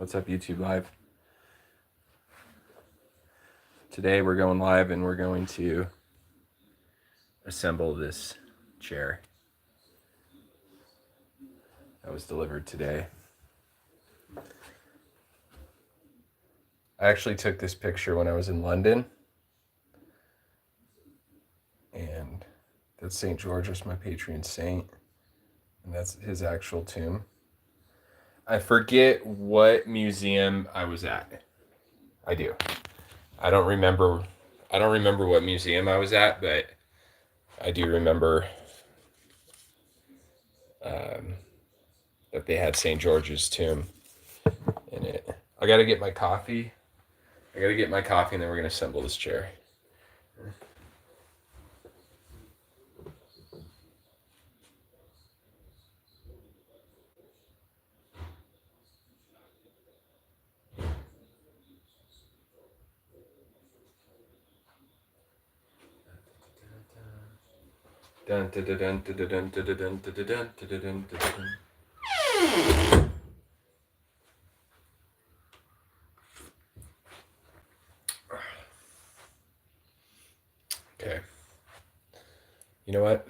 What's up, YouTube Live? Today we're going live and we're going to assemble this chair that was delivered today. I actually took this picture when I was in London, and that's St. George's, my patron saint, and that's his actual tomb. I forget what museum I was at. I do. I don't remember what museum I was at, but I do remember that they had St. George's tomb in it. I gotta get my coffee. And then we're gonna assemble this chair. Dun, dun, dun, dun, dun, dun, dun, dun, dun, dun, dun, dun, dun, dun. Okay. You know what?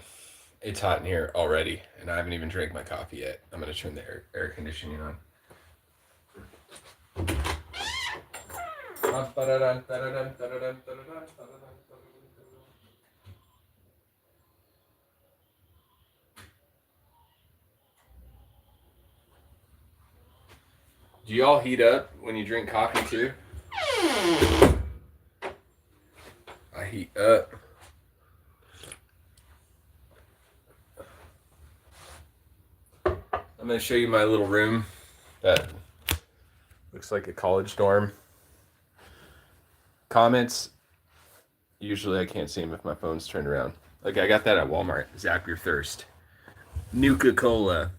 It's hot in here already, and I haven't even drank my coffee yet. I'm gonna turn the air conditioning on. Do you all heat up when you drink coffee too? I heat up. I'm going to show you my little room that looks like a college dorm. Comments, usually I can't see them if my phone's turned around. Like, I got that at Walmart. Zap your thirst. Nuka-Cola.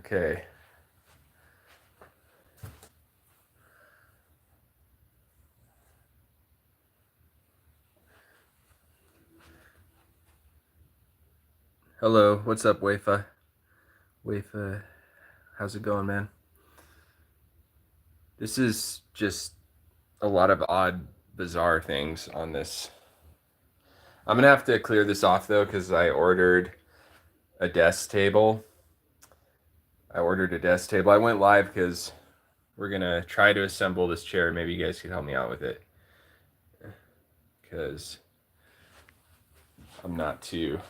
Okay. Hello, what's up, Wafa? Wafa, how's it going, man? This is just a lot of odd, bizarre things on this. I'm gonna have to clear this off though, because I ordered a desk table. I went live because we're gonna try to assemble this chair. Maybe you guys could help me out with it, because I'm not too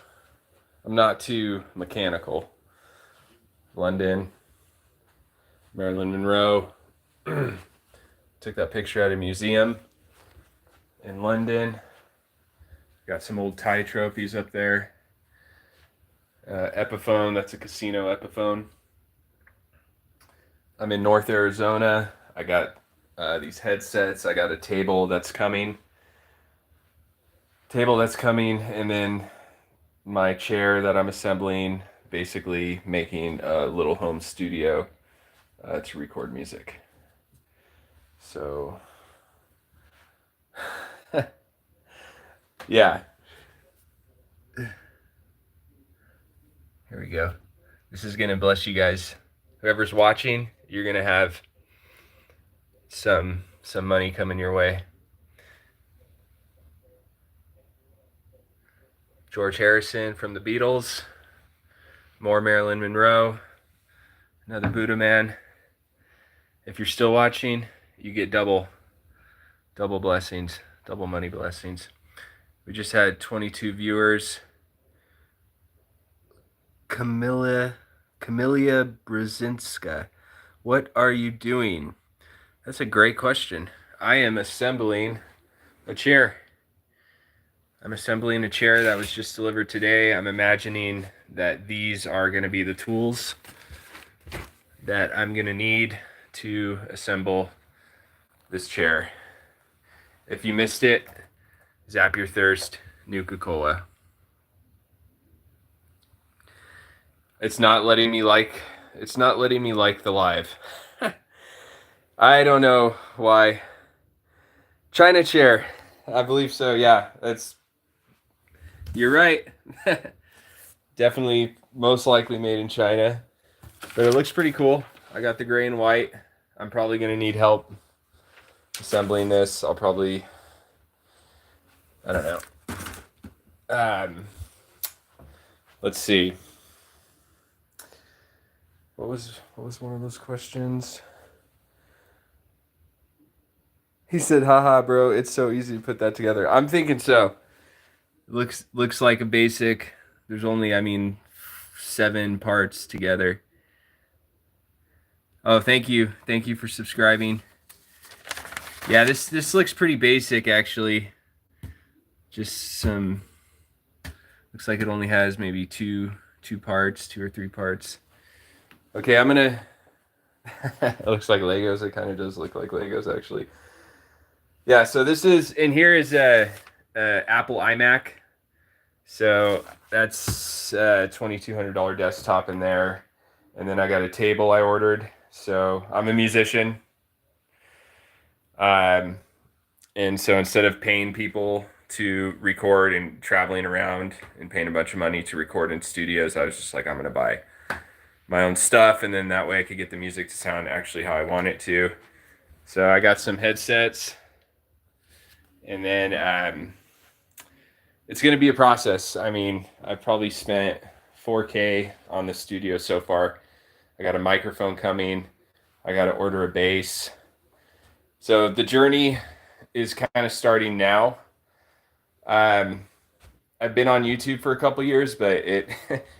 mechanical. London, Marilyn Monroe. Took that picture at a museum in London. Got some old tie trophies up there. Epiphone, that's a casino Epiphone. I'm in North Arizona. I got these headsets. I got a table that's coming. And then my chair that I'm assembling, basically making a little home studio to record music. So, yeah. Here we go. This is gonna bless you guys. Whoever's watching, you're gonna have some money coming your way. George Harrison from the Beatles. More Marilyn Monroe. Another Buddha man. If you're still watching, you get double blessings, double money blessings. We just had 22 viewers. Camilla Brzezinska, what are you doing? That's a great question. I am assembling a chair. I'm assembling a chair that was just delivered today. I'm imagining that these are going to be the tools that I'm going to need to assemble this chair. If you missed it, zap your thirst, Nuka-Cola. It's not letting me like the live. I don't know why. China chair. I believe so. Yeah, you're right. Definitely most likely made in China. But it looks pretty cool. I got the gray and white. I'm probably going to need help assembling this. I'll probably, I don't know. Let's see. What was one of those questions? He said, haha, bro, it's so easy to put that together. I'm thinking so. Looks like a basic. There's only, I mean, 7 parts together. Oh, thank you. Thank you for subscribing. Yeah, this looks pretty basic, actually. Just some, looks like it only has maybe two parts, 2 or 3 parts. Okay, I'm gonna, it looks like Legos. It kind of does look like Legos, actually. Yeah, so this is, and here is a Apple iMac. So that's a $2,200 desktop in there. And then I got a table I ordered. So I'm a musician. And so instead of paying people to record and traveling around and paying a bunch of money to record in studios, I was just like, I'm going to buy my own stuff. And then that way I could get the music to sound actually how I want it to. So I got some headsets. And then it's going to be a process. I mean, I've probably spent $4K on the studio so far. I got a microphone coming. I got to order a bass. So the journey is kind of starting now. I've been on YouTube for a couple years, but it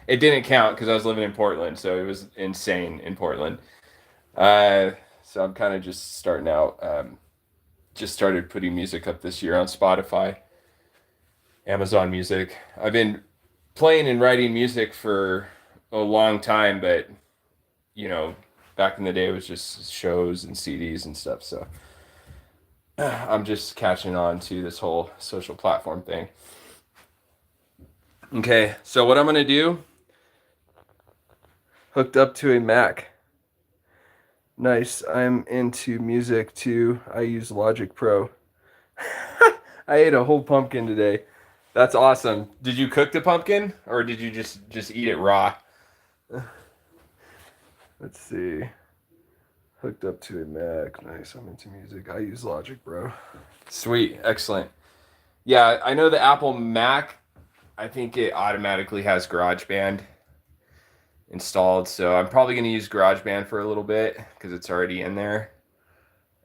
it didn't count because I was living in Portland, so it was insane in Portland. So I'm kind of just starting out. Just started putting music up this year on Spotify, Amazon Music. I've been playing and writing music for a long time, but you know, back in the day it was just shows and CDs and stuff. So I'm just catching on to this whole social platform thing. Okay, so what I'm gonna do, hooked up to a Mac. Nice, I'm into music too. I use Logic Pro. I ate a whole pumpkin today. That's awesome. Did you cook the pumpkin or did you just eat it raw? Let's see. Hooked up to a Mac. Nice, I'm into music. I use Logic Pro. Sweet, excellent. Yeah, I know the Apple Mac, I think it automatically has GarageBand installed, so I'm probably going to use GarageBand for a little bit because it's already in there.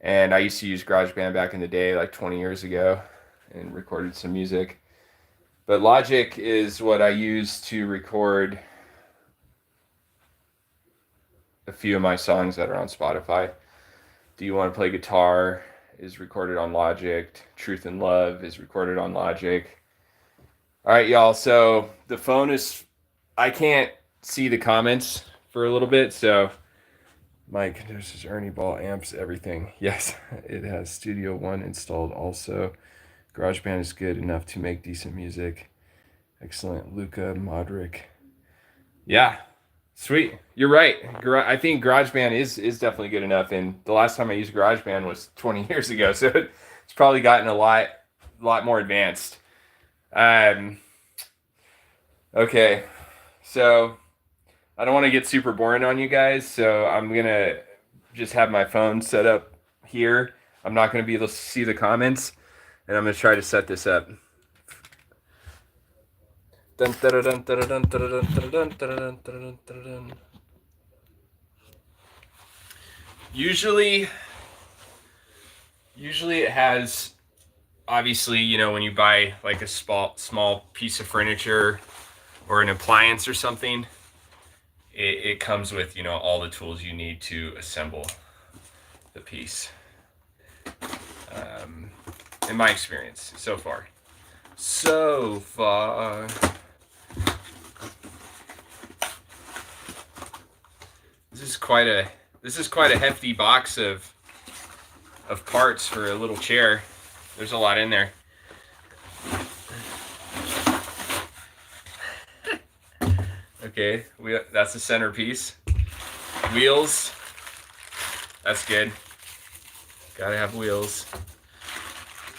And I used to use GarageBand back in the day, like 20 years ago, and recorded some music. But Logic is what I use to record a few of my songs that are on Spotify. Do You Want to Play Guitar is recorded on Logic. Truth and Love is recorded on Logic. All right, y'all. So the phone is, I can't see the comments for a little bit. So Mike, there's this Ernie Ball amps, everything. Yes, it has Studio One installed also. GarageBand is good enough to make decent music. Excellent. Luca Modric. Yeah, sweet. You're right. I think GarageBand is definitely good enough. And the last time I used GarageBand was 20 years ago. So it's probably gotten a lot more advanced. Okay, so I don't want to get super boring on you guys, so I'm gonna just have my phone set up here. I'm not gonna be able to see the comments, and I'm gonna try to set this up. Usually it has, obviously, you know, when you buy like a small piece of furniture or an appliance or something, it comes with, you know, all the tools you need to assemble the piece. In my experience so far. This is quite a hefty box of parts for a little chair. There's a lot in there. Okay, that's the centerpiece. Wheels. That's good. Gotta have wheels.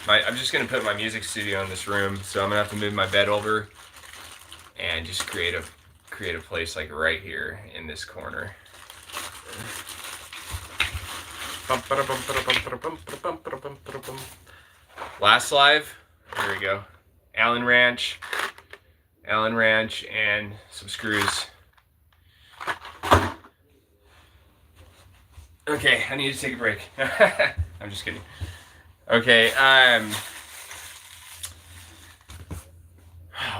I'm just gonna put my music studio in this room, so I'm gonna have to move my bed over and just create a place like right here in this corner. Last live. Here we go. Allen wrench, and some screws. Okay, I need to take a break. I'm just kidding. Okay,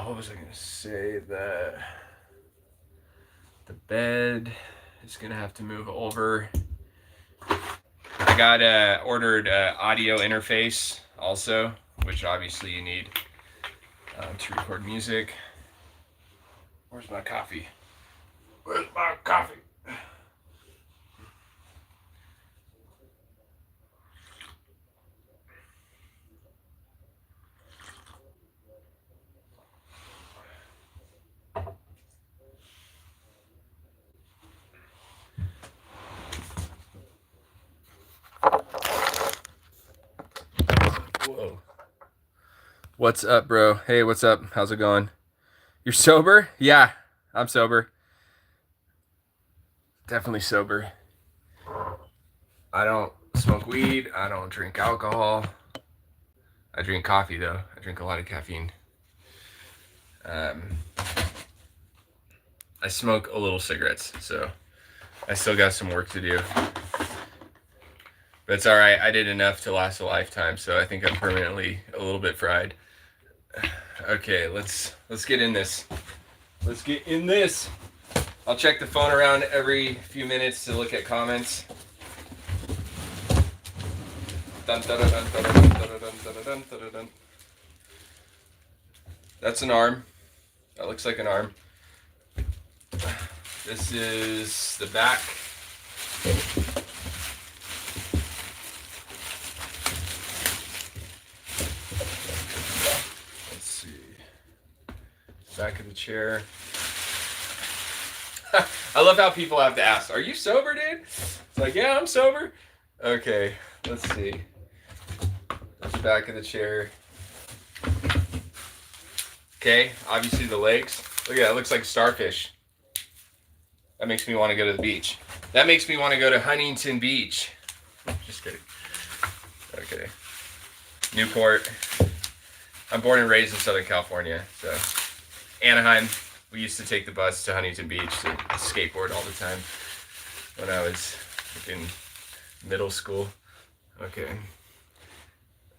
what was I gonna say? The bed is gonna have to move over. I got ordered audio interface also, which obviously you need to record music. Where's my coffee? Where's my coffee? Whoa. What's up, bro? Hey, what's up? How's it going? You're sober? Yeah, I'm sober. Definitely sober. I don't smoke weed. I don't drink alcohol. I drink coffee, though. I drink a lot of caffeine. I smoke a little cigarettes, so I still got some work to do. But it's all right. I did enough to last a lifetime, so I think I'm permanently a little bit fried. Okay, let's get in this. Let's get in this. I'll check the phone around every few minutes to look at comments. That's an arm. That looks like an arm. This is the back. Let's see. Back of the chair. I love how people have to ask, "Are you sober, dude?" It's like, yeah, I'm sober. Okay, let's see. That's the back of the chair. Okay, obviously the legs. Look at that, it looks like starfish. That makes me want to go to the beach. That makes me want to go to Huntington Beach. Just kidding. Okay. Newport. I'm born and raised in Southern California, so Anaheim. We used to take the bus to Huntington Beach to skateboard all the time when I was in middle school. Okay.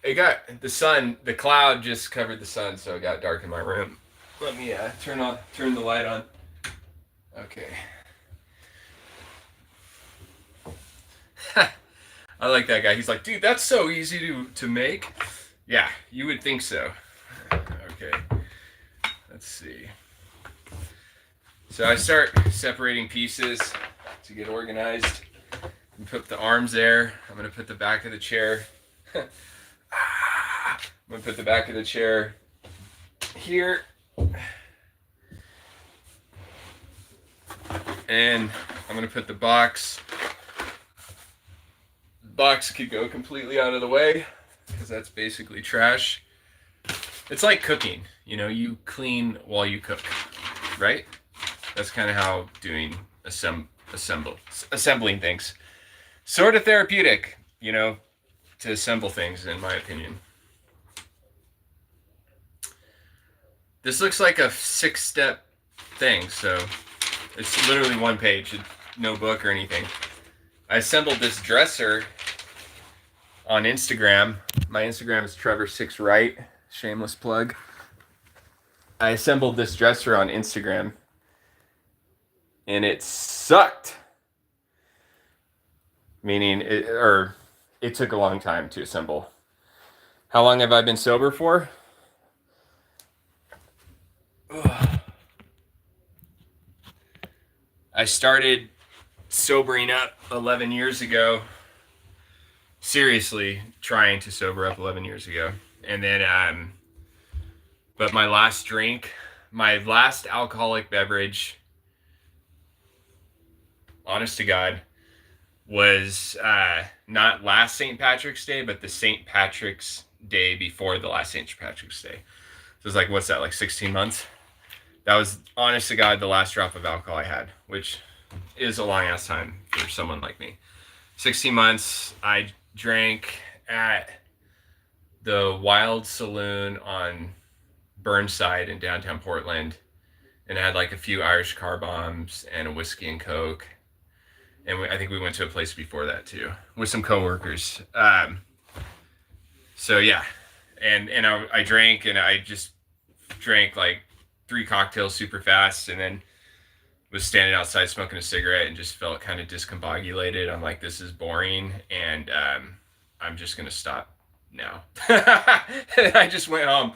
It got the sun, the cloud just covered the sun, so it got dark in my room. Let me turn the light on. Okay. I like that guy. He's like, dude, that's so easy to make. Yeah, you would think so. Okay. Let's see. So I start separating pieces to get organized. And put the arms there. I'm going to put the back of the chair. I'm going to put the back of the chair here. And I'm going to put the box. The box could go completely out of the way because that's basically trash. It's like cooking. You know, you clean while you cook, right? That's kind of how doing assembling things. Sort of therapeutic, you know, to assemble things, in my opinion. This looks like a 6-step thing, so it's literally one page, no book or anything. I assembled this dresser on Instagram. My Instagram is Trevor6Right, shameless plug. I assembled this dresser on Instagram, and it sucked. Meaning, it took a long time to assemble. How long have I been sober for? I started sobering up 11 years ago. Seriously, trying to sober up 11 years ago. And then, but my last alcoholic beverage, honest to God, was not last St. Patrick's Day, but the St. Patrick's Day before the last St. Patrick's Day. So it's like, what's that, like 16 months? That was, honest to God, the last drop of alcohol I had, which is a long ass time for someone like me. 16 months, I drank at the Wild Saloon on Burnside in downtown Portland, and had like a few Irish car bombs and a whiskey and Coke. And I think we went to a place before that too with some coworkers. So yeah, and I drank, and I just drank like 3 cocktails super fast, and then was standing outside smoking a cigarette and just felt kind of discombobulated. I'm like, this is boring, and I'm just gonna stop now. And I just went home.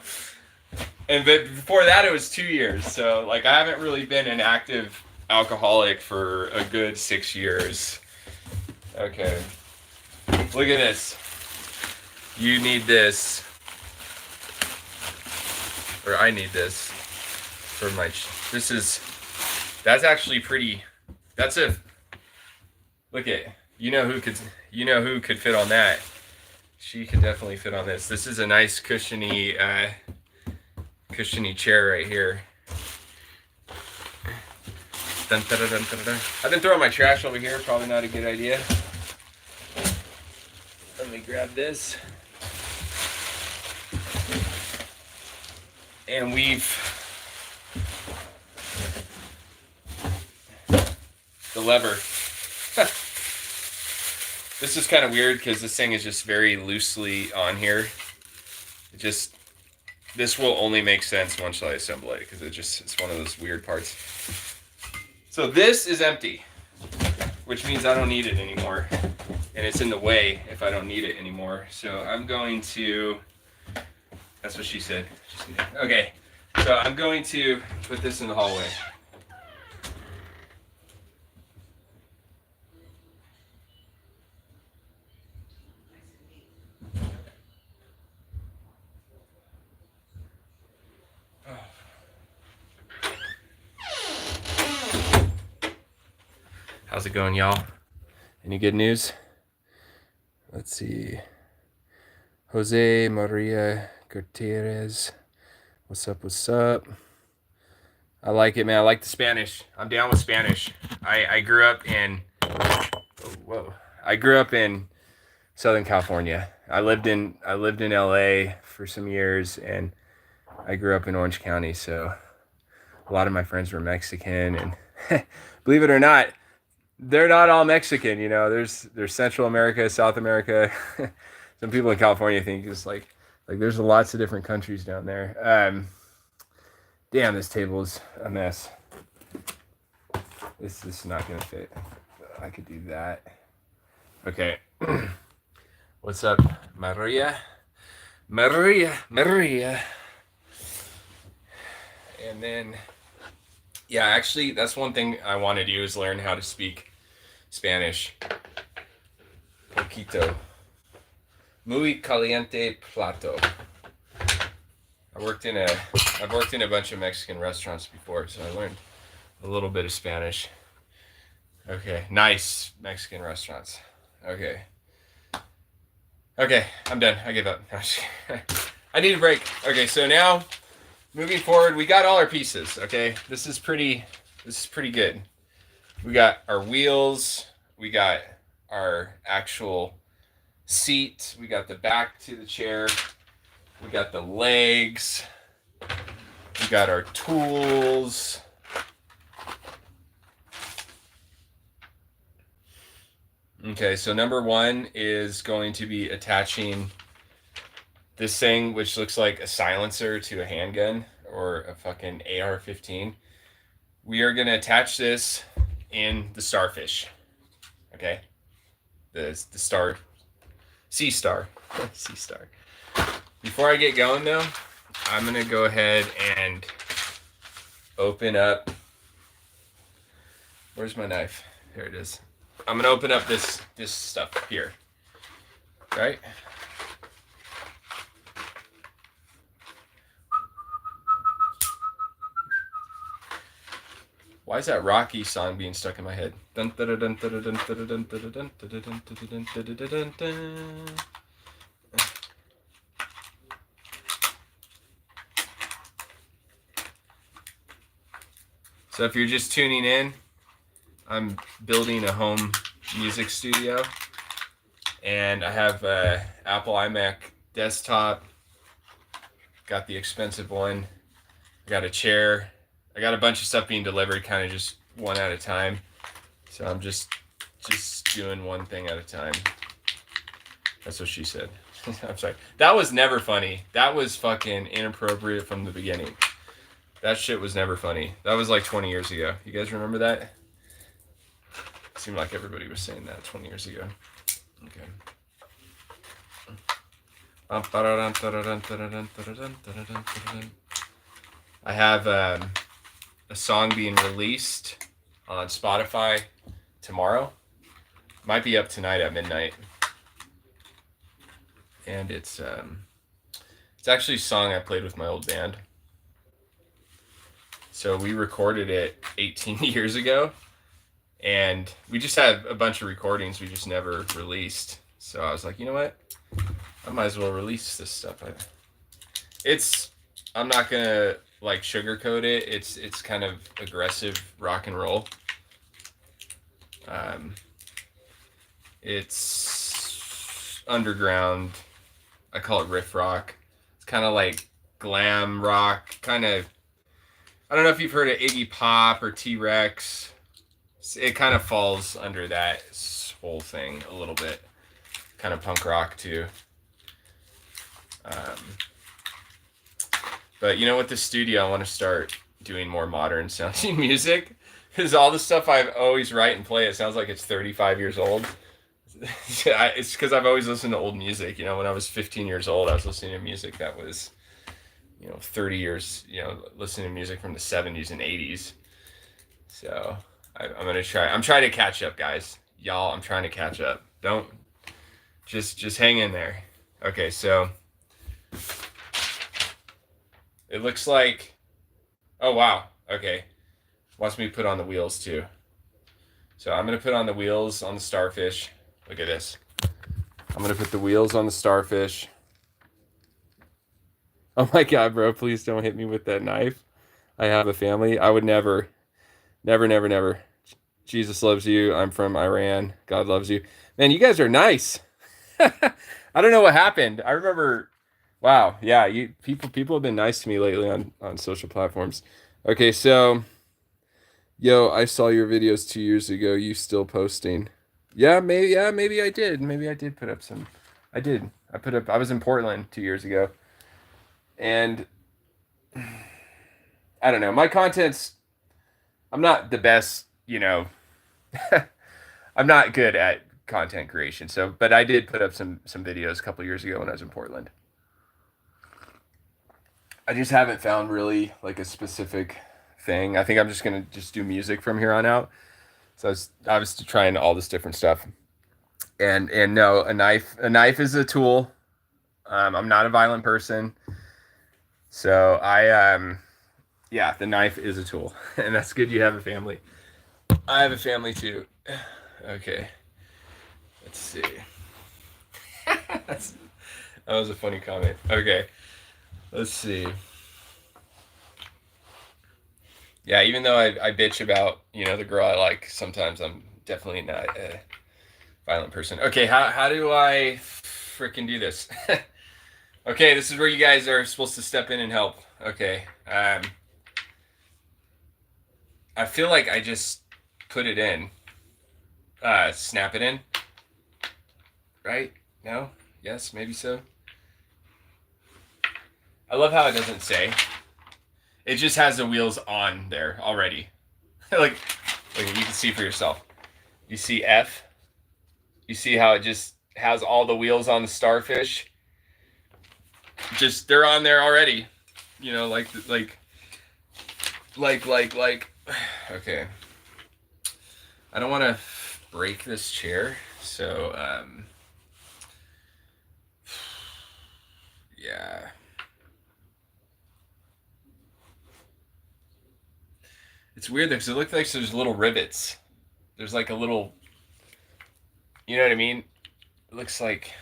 And but before that, it was 2 years. So like, I haven't really been an active alcoholic for a good 6 years. Okay, look at this. You need this, or I need this for my. This is. That's actually pretty. That's a. Look at. You know who could fit on that. She could definitely fit on this. This is a nice cushiony chair right here. Dun, dun, dun, dun, dun, dun. I've been throwing my trash over here. Probably not a good idea. Let me grab this. And the lever. This is kind of weird because this thing is just very loosely on here. This will only make sense once I assemble it, because it's one of those weird parts. So this is empty, which means I don't need it anymore. And it's in the way if I don't need it anymore. So I'm going to, that's what she said. Okay, so I'm going to put this in the hallway. How's it going, y'all? Any good news? Let's see. Jose Maria Gutierrez. What's up? What's up? I like it, man. I like the Spanish. I'm down with Spanish. I grew up in. I grew up in Southern California. I lived in LA for some years, and I grew up in Orange County. So a lot of my friends were Mexican, and believe it or not, they're not all Mexican. You know, there's Central America, South America. Some people in California think it's like there's lots of different countries down there. Damn, this table is a mess. This is not gonna fit. I could do that. Okay. What's up, Maria? Maria. And then, yeah, actually, that's one thing I want to do is learn how to speak Spanish. Poquito. Muy caliente plato. I've worked in a bunch of Mexican restaurants before, so I learned a little bit of Spanish. Okay, nice Mexican restaurants. Okay, I'm done. I give up. I need a break. Okay, so now moving forward, we got all our pieces. Okay, this is pretty good. We got our wheels. We got our actual seat. We got the back to the chair. We got the legs. We got our tools. Okay, so number one is going to be attaching this thing, which looks like a silencer to a handgun or a fucking AR-15. We are going to attach this in the starfish. Okay? The star. Sea star. Sea star. Before I get going, though, I'm going to go ahead and open up. Where's my knife? There it is. I'm going to open up this stuff here. Right? Why is that Rocky song being stuck in my head? So if you're just tuning in, I'm building a home music studio. And I have a Apple iMac desktop. Got the expensive one. I got a chair. I got a bunch of stuff being delivered, kind of just one at a time. So I'm just doing one thing at a time. That's what she said. I'm sorry. That was never funny. That was fucking inappropriate from the beginning. That shit was never funny. That was like 20 years ago. You guys remember that? It seemed like everybody was saying that 20 years ago. Okay. I have a song being released on Spotify tomorrow. Might be up tonight at midnight. And it's actually a song I played with my old band. So we recorded it 18 years ago, and we just had a bunch of recordings we just never released. So I was like, you know what? I might as well release this stuff. I'm not gonna like sugarcoat it. It's kind of aggressive rock and roll. It's underground. I call it riff rock. It's kind of like glam rock, kind of. I don't know if you've heard of Iggy Pop or T-Rex. It kind of falls under that whole thing a little bit. Kind of punk rock too. But you know, with the studio, I want to start doing more modern sounding music, because all the stuff I always write and play, it sounds like it's 35 years old. It's because I've always listened to old music. You know, when I was 15 years old, I was listening to music that was, 30 years, listening to music from the 70s and 80s. So I'm trying to catch up, guys. Y'all, I'm trying to catch up. Don't, just hang in there. Okay, so it looks like, oh wow, okay. Wants me to put on the wheels too. So I'm going to put on the wheels on the Starfish. Look at this. I'm going to put the wheels on the Starfish. Oh my God, bro, please don't hit me with that knife. I have a family. I would never, never, never, never. Jesus loves you. I'm from Iran. God loves you. Man, you guys are nice. I don't know what happened. I remember, wow, yeah, people have been nice to me lately on social platforms. Okay, so, yo, I saw your videos 2 years ago. You still posting? Yeah, maybe I did. Maybe I did put up some. I did. I was in Portland 2 years ago. And I don't know. My content's, I'm not the best, I'm not good at content creation. So, but I did put up some videos a couple years ago when I was in Portland. I just haven't found really like a specific thing. I think I'm just gonna just do music from here on out. So I was trying all this different stuff. And no, a knife is a tool. I'm not a violent person. So yeah, the knife is a tool, and that's good. You have a family. I have a family too. Okay, let's see. that was a funny comment. Okay, let's see. Yeah, even though I bitch about the girl I like, sometimes I'm definitely not a violent person. Okay, how do I freaking do this? Okay, this is where you guys are supposed to step in and help. Okay. I feel like I just put it in. Snap it in. Right? No? Yes, maybe so. I love how it doesn't say. It just has the wheels on there already. like you can see for yourself. You see F? You see how it just has all the wheels on the Starfish? Just they're on there already. Okay. I don't want to break this chair, so yeah. It's weird because it looks like there's little rivets. There's like a little, you know what I mean? It looks like.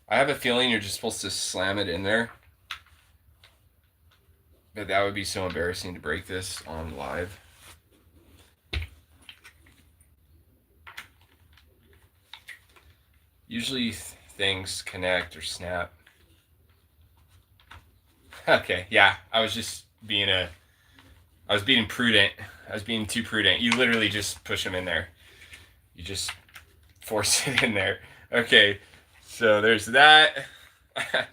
I have a feeling you're just supposed to slam it in there. But that would be so embarrassing to break this on live. Usually things connect or snap. Okay, yeah, I was being prudent. I was being too prudent. You literally just push them in there. You just force it in there. Okay, so there's that. I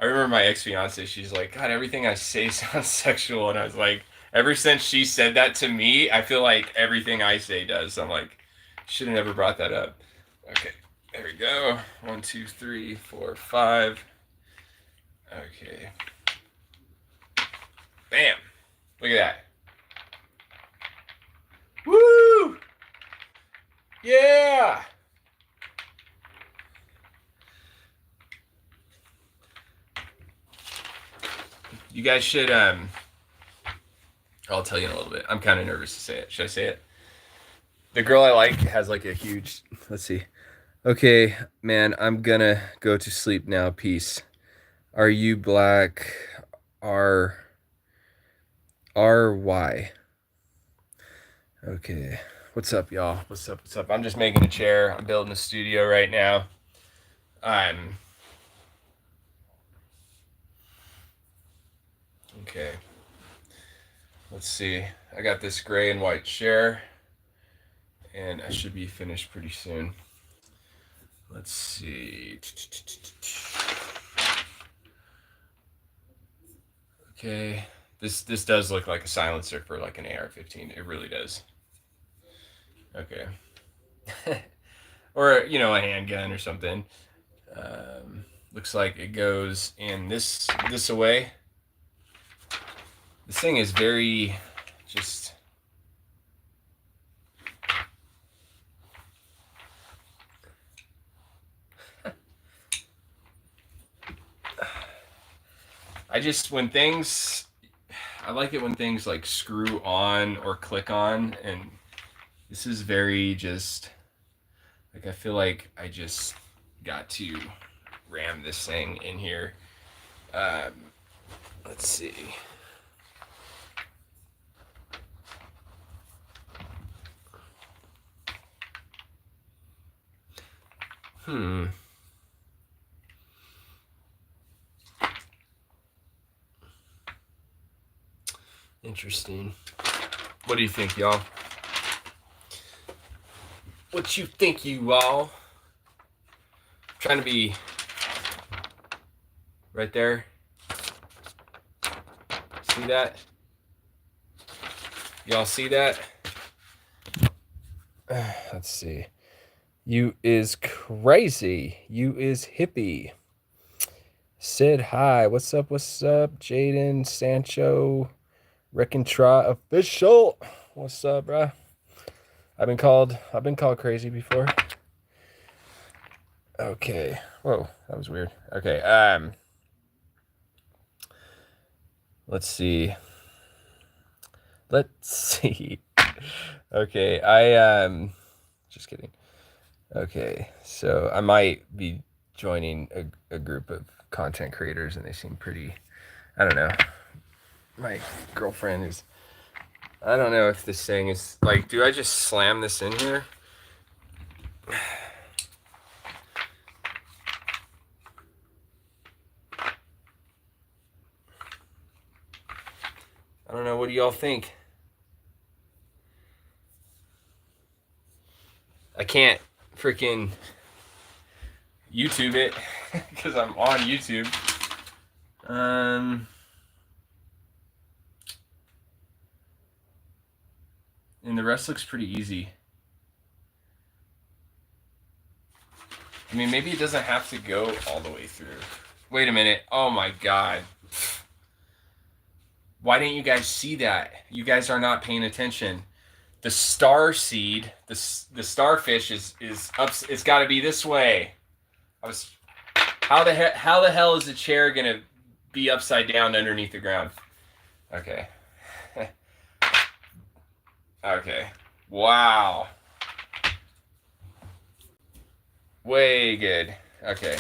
remember my ex-fiance, she's like, God, everything I say sounds sexual. And I was like, ever since she said that to me, I feel like everything I say does. I'm like, should have never brought that up. Okay, there we go. 1, 2, 3, 4, 5. Okay. Bam. Look at that. Woo! Yeah! You guys should, I'll tell you in a little bit. I'm kind of nervous to say it. Should I say it? The girl I like has like a huge, let's see. Okay, man, I'm gonna go to sleep now. Peace. Are you black? R Y. Okay. What's up, y'all? What's up? What's up? I'm just making a chair. I'm building a studio right now. I'm okay. Let's see. I got this gray and white chair, and I should be finished pretty soon. Let's see. Okay. This does look like a silencer for like an AR-15. It really does. Okay. Or a handgun or something. Looks like it goes in this away. This thing is very just. I like it when things like screw on or click on, and this is very just like I feel like I just got to ram this thing in here. Let's see. Interesting. What do you think, y'all? What you think, you all? Trying to be right there. See that? Y'all see that? Let's see. You is crazy. You is hippie. Sid, hi. What's up? What's up? Jaden, Sancho, Recontra official. What's up, bruh? I've been called crazy before. Okay. Whoa, that was weird. Okay. Let's see. Okay, just kidding. Okay, so I might be joining a group of content creators, and they seem pretty, I don't know. My girlfriend is, I don't know if this thing is like, do I just slam this in here? I don't know. What do y'all think? I can't freaking YouTube it because I'm on YouTube. And the rest looks pretty easy. I mean, maybe it doesn't have to go all the way through. Wait a minute. Oh my God. Why didn't you guys see that? You guys are not paying attention. The star seed, the starfish is up. It's got to be this way. How the hell is the chair gonna be upside down underneath the ground? Okay. Okay. Wow. Way good. Okay.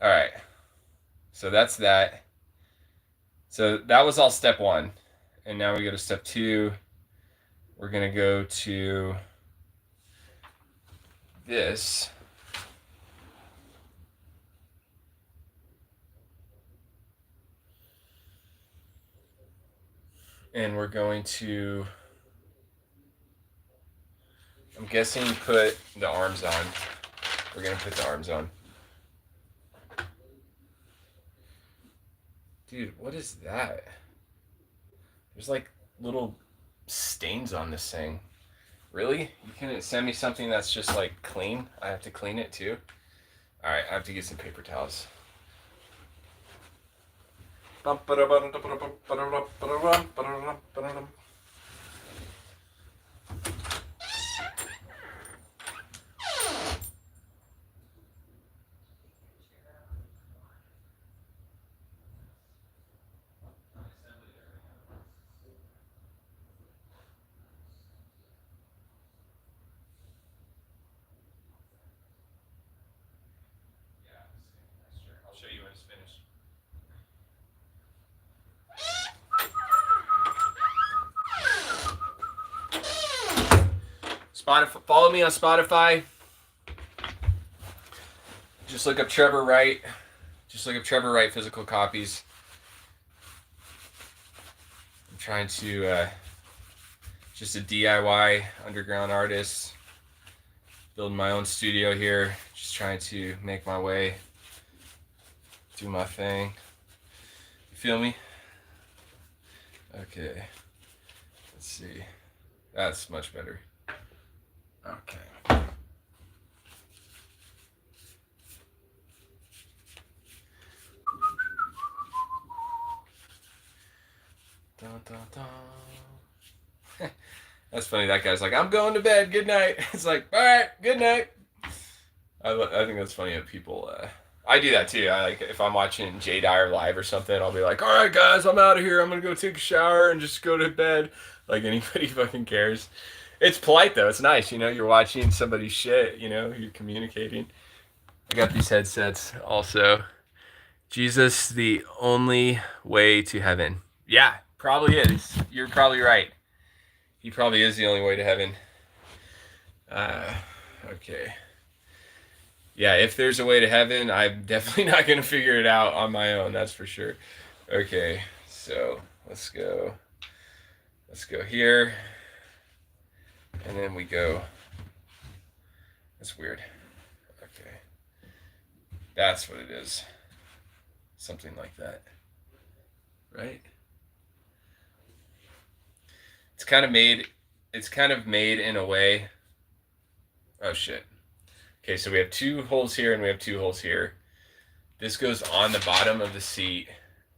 All right. So that's that. So that was all step 1. And now we go to step 2. We're going to go to this. And we're going to, I'm guessing, put the arms on. We're going to put the arms on. Dude, what is that? There's like little stains on this thing. Really? You couldn't send me something that's just like clean? I have to clean it too? Alright, I have to get some paper towels. I'll show you when it's finished. Spotify, follow me on Spotify. Just look up Trevor Wright. Just look up Trevor Wright physical copies. I'm trying to just a DIY underground artist. Building my own studio here. Just trying to make my way. Do my thing. You feel me? Okay. Let's see. That's much better. Okay. Dun, dun, dun. That's funny. That guy's like, I'm going to bed. Good night. It's like, all right, good night. I think that's funny that people. I do that too. I like if I'm watching Jay Dyer live or something, I'll be like, all right, guys, I'm out of here. I'm gonna go take a shower and just go to bed. Like anybody fucking cares. It's polite though. It's nice, you know. You're watching somebody's shit. You know, you're communicating. I got these headsets also. Jesus, the only way to heaven. Yeah, probably is. You're probably right. He probably is the only way to heaven. Okay. Yeah, if there's a way to heaven, I'm definitely not going to figure it out on my own, that's for sure. Okay, so let's go here. And then we go. That's weird. Okay. That's what it is. Something like that. Right? It's kind of made in a way. Oh shit. Okay, so we have 2 holes here and we have 2 holes here. This goes on the bottom of the seat.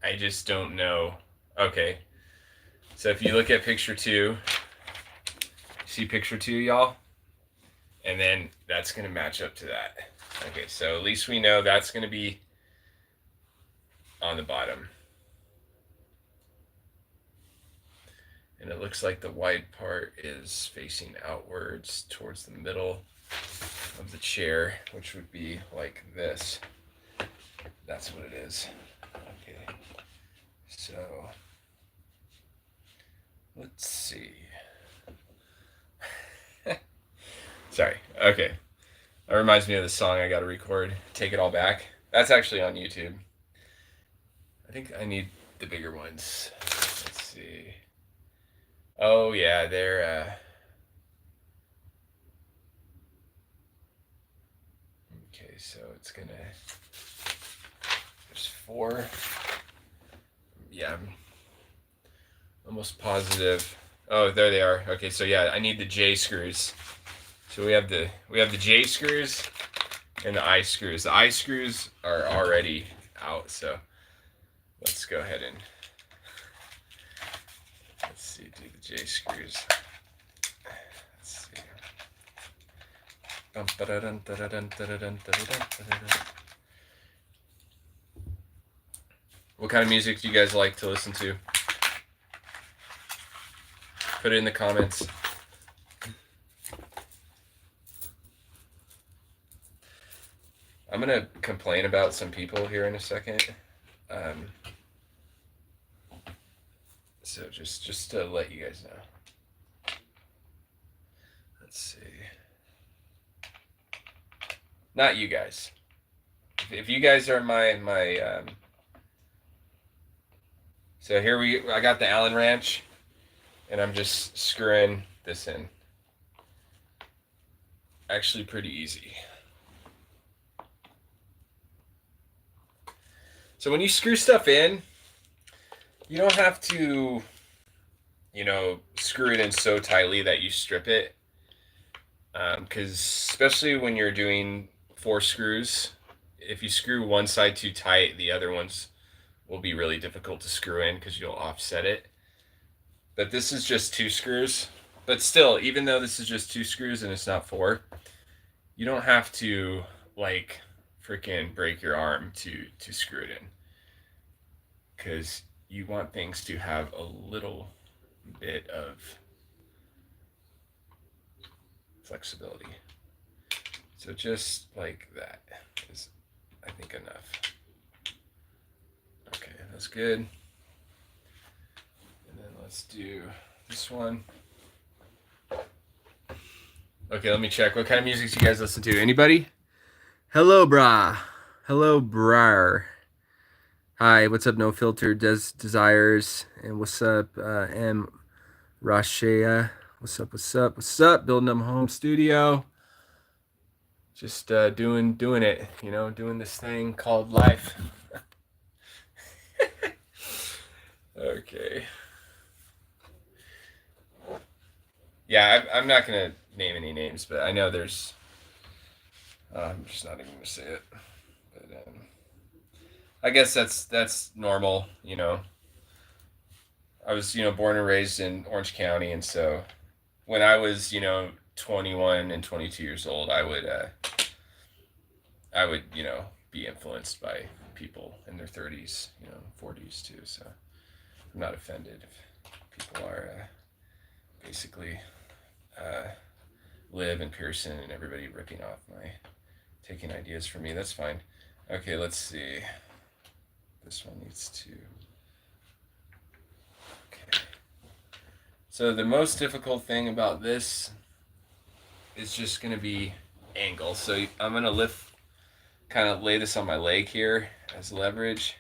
I just don't know. Okay. So if you look at picture 2, see picture 2, y'all? And then that's going to match up to that. Okay, so at least we know that's going to be on the bottom. And it looks like the wide part is facing outwards towards the middle of the chair, which would be like this. That's what it is. Okay. So let's see. Sorry. Okay. That reminds me of the song I got to record. Take It All Back. That's actually on YouTube. I think I need the bigger ones. Let's see. Oh yeah, they're okay, so it's gonna, there's 4. Yeah, I'm almost positive. Oh, there they are. Okay, so yeah, I need the J screws. So we have the J screws and the I screws. The I screws are already out, so let's go ahead and let's see, do the J screws. Let's see. What kind of music do you guys like to listen to? Put it in the comments. I'm gonna complain about some people here in a second. So just to let you guys know. Let's see. Not you guys. If you guys are my so here I got the Allen Ranch. and I'm just screwing this in. Actually pretty easy. So when you screw stuff in, you don't have to, screw it in so tightly that you strip it. Because especially when you're doing 4 screws, if you screw one side too tight, the other ones will be really difficult to screw in because you'll offset it. But this is just 2 screws. But still, even though this is just 2 screws and it's not 4, you don't have to like freaking break your arm to screw it in, because you want things to have a little bit of flexibility. So just like that is, I think, enough. Okay, that's good. And then let's do this one. Okay, let me check. What kind of music do you guys listen to? Anybody? Hello, brah. Hello, brar. Hi, what's up? No Filter, Desires, and what's up, M. Rashea? What's up? What's up? What's up? Building up home studio. Just doing it, doing this thing called life. Okay. Yeah, I'm not gonna name any names, but I know there's. I'm just not even gonna say it. But I guess that's normal, I was, born and raised in Orange County, and so when I was, 21 and 22 years old, I would, be influenced by people in their 30s, 40s too. So I'm not offended if people are basically Liv and Pearson and everybody ripping off taking ideas from me. That's fine. Okay, let's see. This one needs to. Okay. So the most difficult thing about this is just going to be angle. So I'm going to kind of lay this on my leg here as leverage.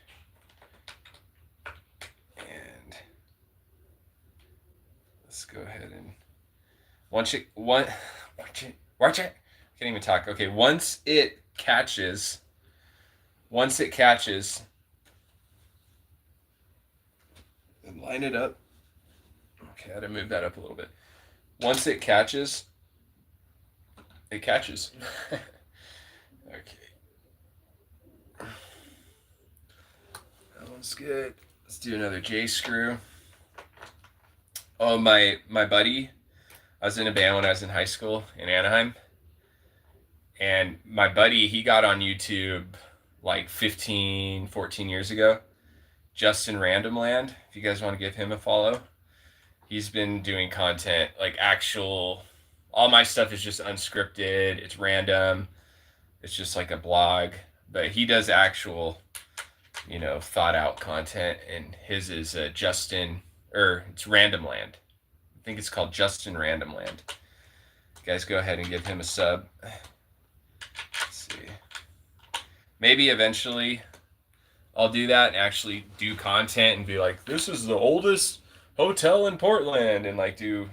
And let's go ahead and watch it. Can't even talk. Okay, once it catches, and line it up. Okay, I had to move that up a little bit. Once it catches, it catches. Okay. That one's good. Let's do another J screw. Oh, my buddy, I was in a band when I was in high school in Anaheim. And my buddy, he got on YouTube like 15, 14 years ago. Justin Randomland, if you guys want to give him a follow. He's been doing content, like all my stuff is just unscripted. It's random. It's just like a blog. But he does actual, thought out content. And his is it's Randomland. I think it's called Justin Randomland. You guys go ahead and give him a sub. Let's see. Maybe eventually I'll do that and actually do content and be like, this is the oldest hotel in Portland, and like do,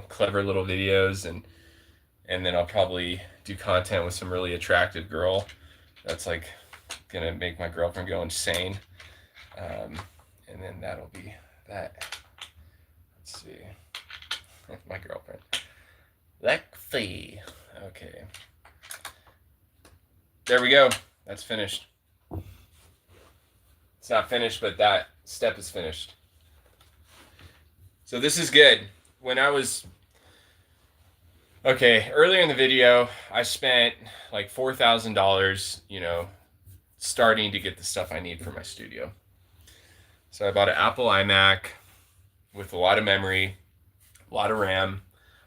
clever little videos, and then I'll probably do content with some really attractive girl that's like gonna make my girlfriend go insane. And then that'll be that. Let's see. My girlfriend. Lexi. Okay. There we go. That's finished. It's not finished, but that step is finished. So this is good. Earlier in the video, I spent like $4,000, starting to get the stuff I need for my studio. So I bought an Apple iMac with a lot of memory, a lot of RAM,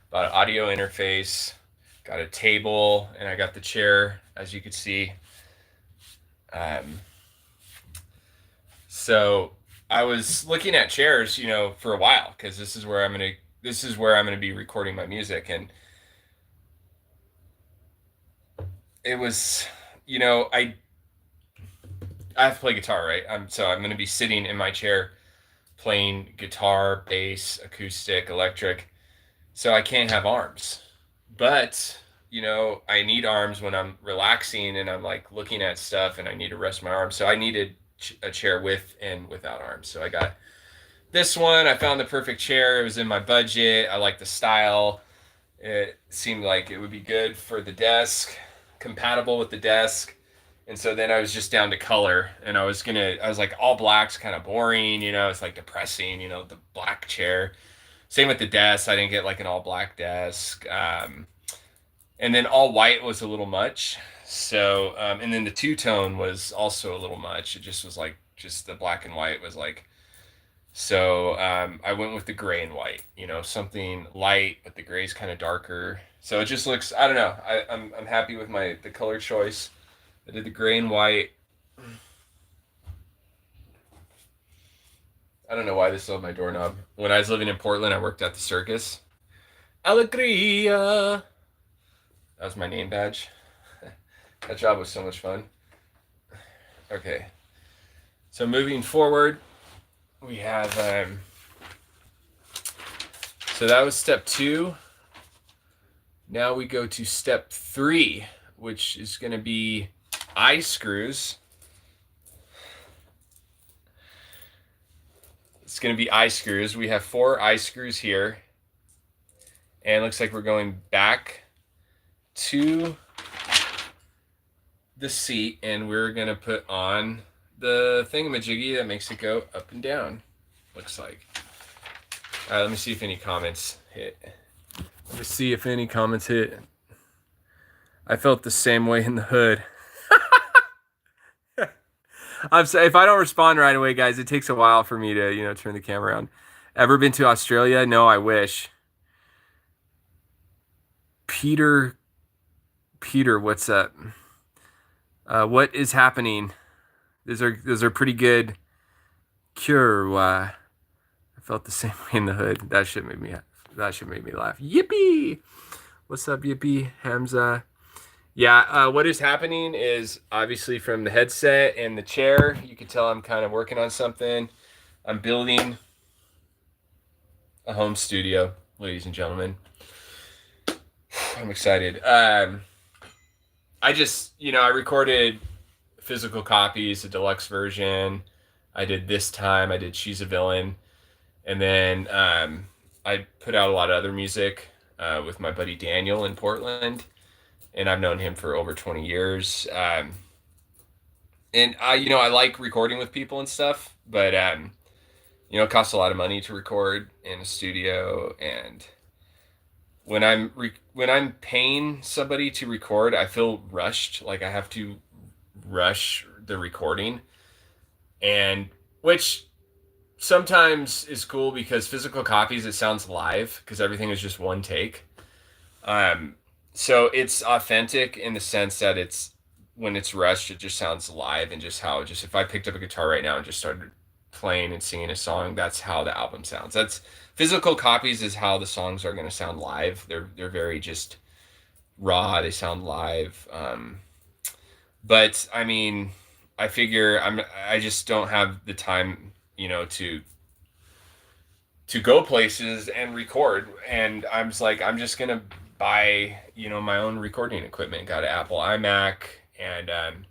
bought an audio interface, got a table, and I got the chair, as you can see. So I was looking at chairs, for a while, because this is where I'm gonna be recording my music, and it was, I have to play guitar, right? So I'm gonna be sitting in my chair playing guitar, bass, acoustic, electric. So I can't have arms. But, I need arms when I'm relaxing and I'm like looking at stuff and I need to rest my arms. So I needed a chair with and without arms. So I got this one. I found the perfect chair. It was in my budget. I like the style. It seemed like it would be good for the desk, compatible with the desk. And so then I was just down to color, and I was like, all black's kind of boring, it's like depressing, the black chair. Same with the desk. I didn't get like an all black desk. And then all white was a little much. So, and then the two tone was also a little much. It just was like, just the black and white was like, so I went with the gray and white, something light, but the gray's kind of darker. So it just looks, I don't know. I'm happy with the color choice. I did the gray and white. I don't know why this is on my doorknob. When I was living in Portland, I worked at the circus. Alegria. That was my name badge. That job was so much fun. Okay. So moving forward, we have, so that was step 2. Now we go to step 3, which is going to be eye screws. It's going to be eye screws. We have 4 eye screws here. And it looks like we're going back to the seat, and we're going to put on the thingamajiggy that makes it go up and down, looks like. All right, let me see if any comments hit. I felt the same way in the hood. If I don't respond right away, guys, it takes a while for me to, turn the camera on. Ever been to Australia? No, I wish. Peter, what's up? What is happening? Those are pretty good. Cure. I felt the same way in the hood. That should make me laugh. Yippee! What's up, Yippee? Hamza. Yeah, what is happening is obviously from the headset and the chair, you can tell I'm kind of working on something. I'm building a home studio, ladies and gentlemen. I'm excited. I recorded physical copies, a deluxe version. I did She's a Villain. And then I put out a lot of other music with my buddy Daniel in Portland. And I've known him for over 20 years. And I like recording with people and stuff, but it costs a lot of money to record in a studio. And when I'm paying somebody to record, I feel rushed. Like I have to rush the recording, and which sometimes is cool because physical copies, it sounds live because everything is just one take. So it's authentic in the sense that when it's rushed, it just sounds live, and just if I picked up a guitar right now and just started playing and singing a song, that's how the album sounds. That's physical copies is how the songs are going to sound live. They're very just raw. They sound live. But I mean, I figure I just don't have the time, to go places and record. And I'm just going to buy, my own recording equipment. Got an Apple iMac, and I'm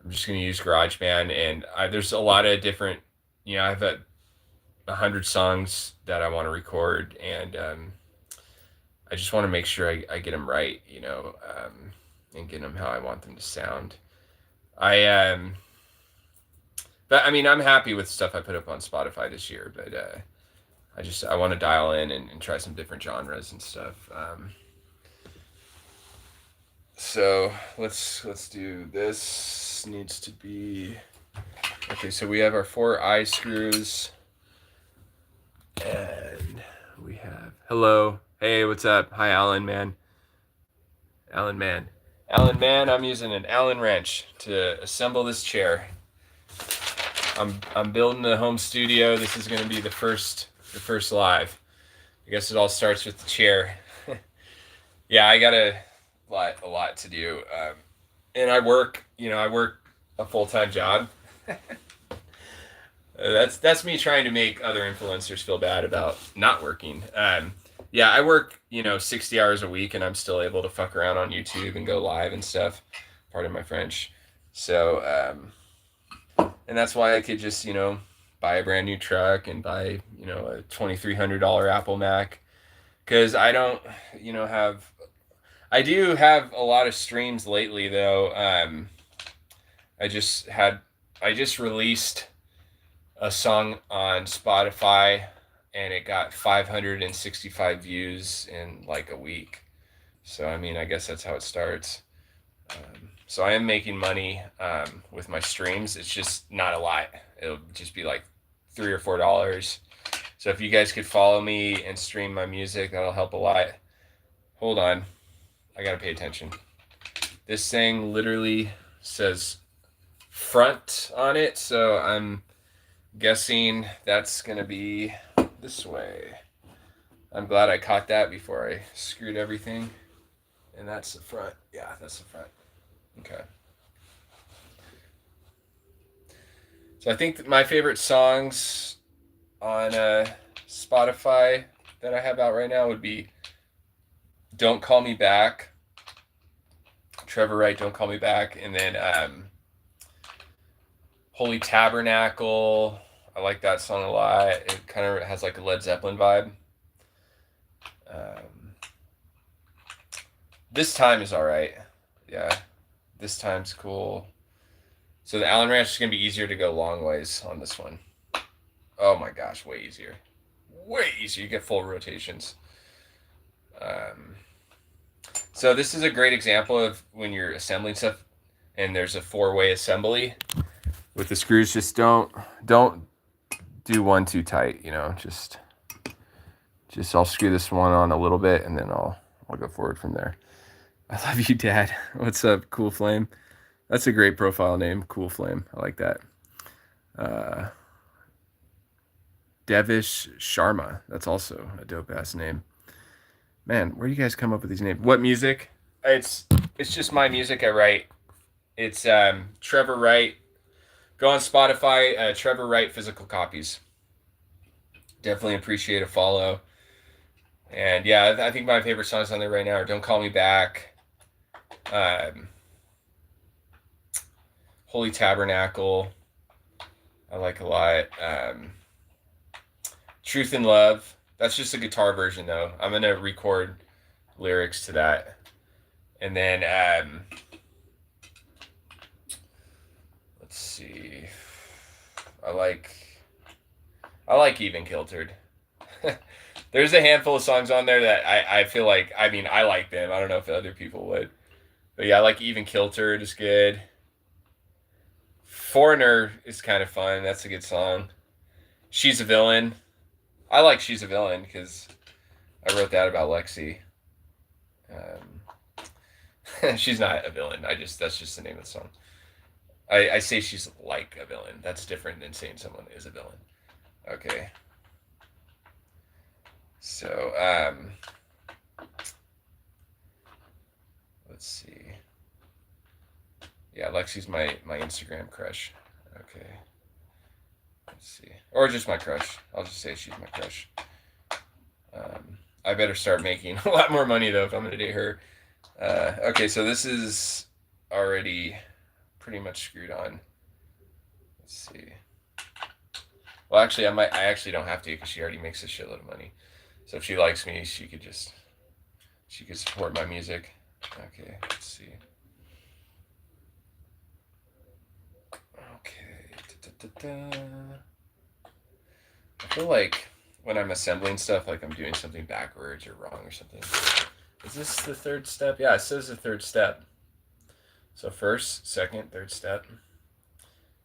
just going to use GarageBand. And there's a lot of different, I've got 100 songs that I want to record, and I just want to make sure I get them right, and get them how I want them to sound. But I mean, I'm happy with stuff I put up on Spotify this year, but I want to dial in and try some different genres and stuff. So let's do this. Needs to be okay. So we have our 4 eye screws, and we have hello. Hey, what's up? Hi, Alan, man. Alan, man. I'm using an Allen wrench to assemble this chair. I'm building the home studio. This is going to be the first live. I guess it all starts with the chair. Yeah, I got a lot to do, and I work a full-time job. That's me trying to make other influencers feel bad about not working. Yeah, I work 60 hours a week, and I'm still able to fuck around on YouTube and go live and stuff. Pardon my French. So and that's why I could just buy a brand new truck and buy a $2,300 Apple Mac, because I don't have. I do have a lot of streams lately though. I just had I just released a song on Spotify, and it got 565 views in like a week. So I mean, I guess that's how it starts. So I am making money with my streams. It's just not a lot. It'll just be like $3 or $4. So if you guys could follow me and stream my music, that'll help a lot. Hold on, I gotta pay attention. This thing literally says front on it, so I'm guessing that's gonna be this way. I'm glad I caught that before I screwed everything. And that's the front. Yeah, that's the front. Okay. So I think that my favorite songs on Spotify that I have out right now would be "Don't Call Me Back," Trevor Wright, "Don't Call Me Back," and then "Holy Tabernacle." I like that song a lot. It kind of has like a Led Zeppelin vibe. This Time is all right. Yeah, This Time's cool. So the Allen Ranch is going to be easier to go long ways on this one. Oh my gosh, way easier. Way easier. You get full rotations. So this is a great example of when you're assembling stuff and there's a four-way assembly with the screws. Just don't do one too tight, just I'll screw this one on a little bit, and then I'll go forward from there. I love you, Dad. What's up, Cool Flame? That's a great profile name, Cool Flame. I like that. Devish Sharma. That's also a dope ass name. Man, where do you guys come up with these names? What music? It's just my music I write. It's Trevor Wright. Go on Spotify, Trevor Wright Physical Copies. Definitely appreciate a follow. And yeah, I think my favorite songs on there right now are "Don't Call Me Back," "Holy Tabernacle." I like a lot. "Truth and Love." That's just a guitar version though. I'm gonna record lyrics to that. And then let's see. I like Even Kiltered. There's a handful of songs on there that I feel like, I mean, I like them. I don't know if other people would. But yeah, I like Even Kiltered is good. Foreigner is kind of fun. That's a good song. She's a Villain. I like She's a Villain because I wrote that about Lexi. She's not a villain. That's just the name of the song. I say she's like a villain. That's different than saying someone is a villain. Okay. So, let's see. Yeah, Lexi's my Instagram crush. Okay. Let's see. Or just my crush. I'll just say she's my crush. I better start making a lot more money, though, if I'm going to date her. Okay, so this is already pretty much screwed on. Let's see. Well, actually, I actually don't have to because she already makes a shitload of money. So if she likes me, she could support my music. Okay, let's see. Okay. I feel like when I'm assembling stuff, like I'm doing something backwards or wrong or something. Is this the third step? Yeah, it says the third step. So first, second, third step.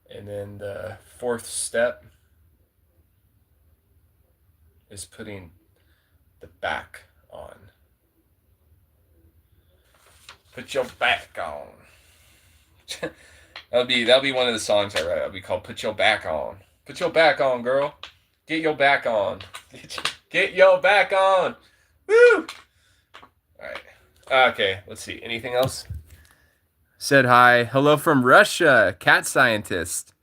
And then the fourth step is putting the back on. Put your back on. that'll be one of the songs I write. It'll be called "Put Your Back On." Put your back on, girl. Get your back on. Get your back on. Woo! All right. Okay. Let's see. Anything else? Said hi. Hello from Russia. Cat scientist.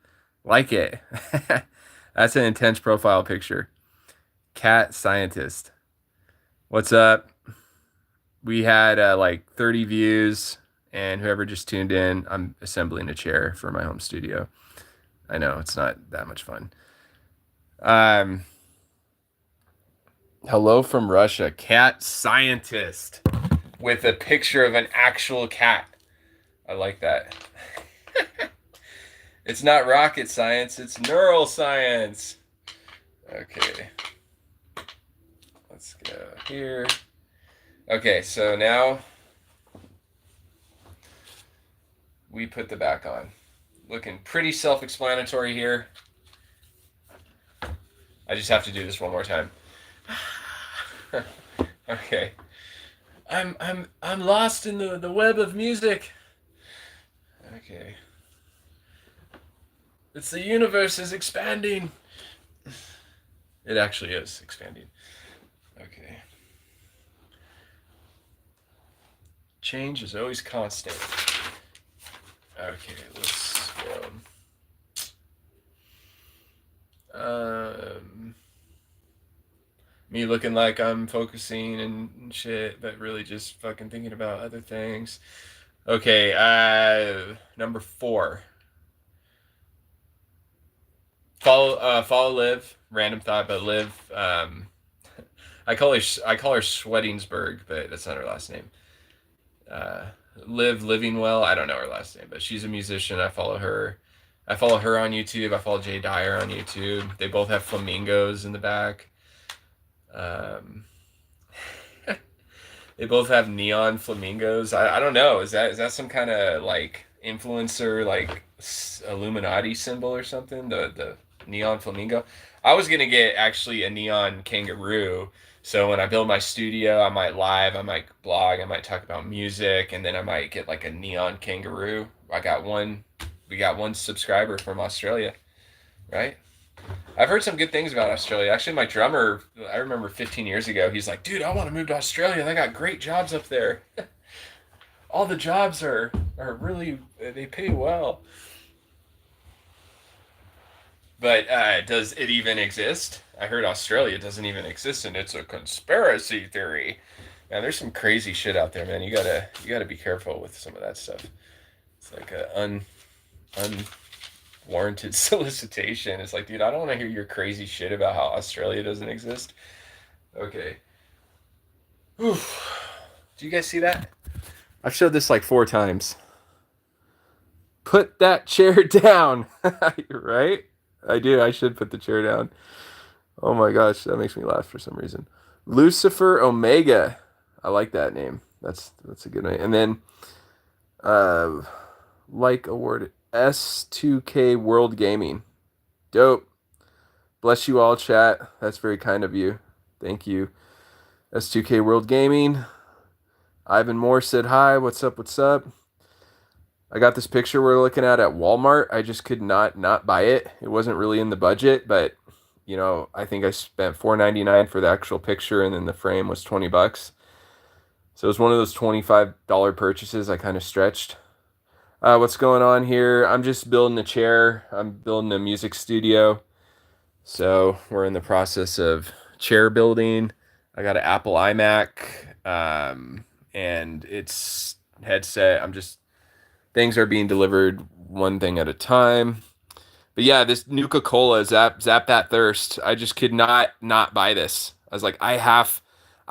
Like it. That's an intense profile picture. Cat scientist. What's up? We had like 30 views, and whoever just tuned in, I'm assembling a chair for my home studio. I know it's not that much fun. Um, Hello from Russia, cat scientist with a picture of an actual cat. I like that. It's not rocket science, it's neural science. Okay. Let's go here. Okay, so now we put the back on. Looking pretty self-explanatory here. I just have to do this one more time. Okay. I'm lost in the web of music. Okay. It's the universe is expanding. It actually is expanding. Okay. Change is always constant. Okay, let's go. Me looking like I'm focusing and shit, but really just fucking thinking about other things. Okay, number 4. Follow Liv. Random thought, but Liv. I call her Schwedingsberg, but that's not her last name. Liv Living Well. I don't know her last name, but she's a musician. I follow her. I follow her on YouTube. I follow Jay Dyer on YouTube. They both have flamingos in the back. They both have neon flamingos. I don't know. Is that some kind of like influencer, like Illuminati symbol or something? The neon flamingo. I was gonna get actually a neon kangaroo. So when I build my studio, I might live, I might blog, I might talk about music, and then I might get like a neon kangaroo. We got one subscriber from Australia, right? I've heard some good things about Australia. Actually, my drummer, I remember 15 years ago, he's like, dude, I want to move to Australia. They got great jobs up there. All the jobs are really, they pay well. But does it even exist? I heard Australia doesn't even exist, and it's a conspiracy theory. Man, there's some crazy shit out there, man. You gotta be careful with some of that stuff. It's like a unwarranted solicitation. It's like, dude, I don't want to hear your crazy shit about how Australia doesn't exist. Okay. Whew. Do you guys see that? I've showed this like 4 times. Put that chair down. Right? I do. I should put the chair down. Oh my gosh, that makes me laugh for some reason. Lucifer Omega. I like that name. That's a good name. And then uh like award S2K World Gaming. Dope. Bless you all, chat. That's very kind of you. Thank you. S2K World Gaming. Ivan Moore said hi. What's up? What's up? I got this picture we're looking at Walmart. I just could not buy it. It wasn't really in the budget, but you know, I think I spent $4.99 for the actual picture, and then the frame was $20. So it was one of those $25 purchases I kind of stretched. What's going on here? I'm just building a chair. I'm building a music studio. So we're in the process of chair building. I got an Apple iMac, and it's headset. Things are being delivered one thing at a time. But yeah, this Nuka-Cola, zap that thirst. I just could not buy this. I was like, I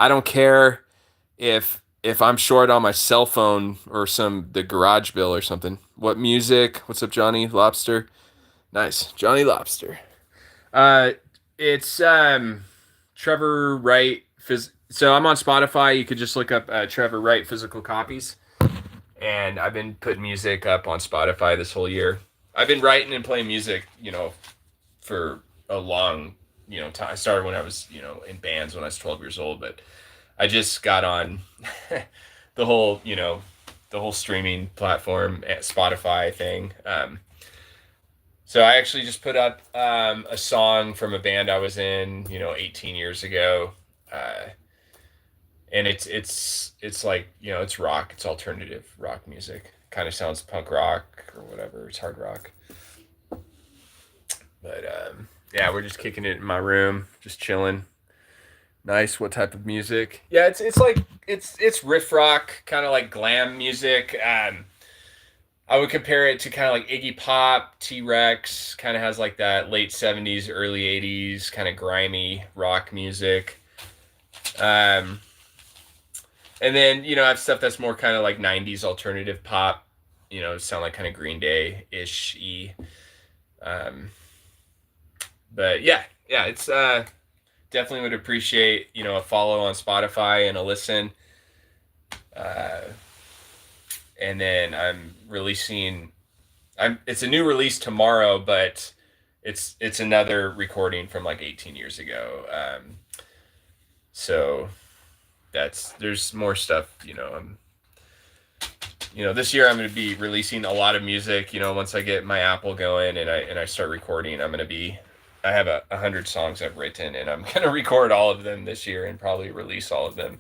don't care if I'm short on my cell phone or the garage bill or something. What music? What's up, Johnny Lobster? Nice, Johnny Lobster. It's Trevor Wright. So I'm on Spotify. You could just look up Trevor Wright physical copies. And I've been putting music up on Spotify this whole year. I've been writing and playing music, for a long, time. I started when I was, in bands when I was 12 years old, but I just got on the whole streaming platform, Spotify thing. So I actually just put up a song from a band I was in, 18 years ago. And it's like, it's rock. It's alternative rock music. Kind of sounds punk rock or whatever. It's hard rock. But Yeah, we're just kicking it in my room, just chilling. Nice. What type of music? Yeah, it's like it's riff rock, kind of like glam music. I would compare it to kind of like Iggy Pop, T Rex. Kind of has like that late '70s, early '80s kind of grimy rock music. Um, and then I have stuff that's more kind of like '90s alternative pop. Sound like kind of Green Day ish. Um, but yeah, it's definitely would appreciate a follow on Spotify and a listen. Uh, and then I'm releasing. It's a new release tomorrow, but it's another recording from like 18 years ago. So there's more stuff. This year I'm going to be releasing a lot of music. Once I get my Apple going and I start recording, I have 100 songs I've written, and I'm going to record all of them this year and probably release all of them.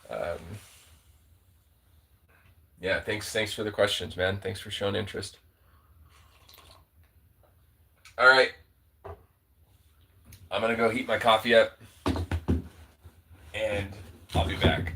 Um, yeah, thanks for the questions, man. Thanks for showing interest. All right, I'm going to go heat my coffee up, and I'll be back.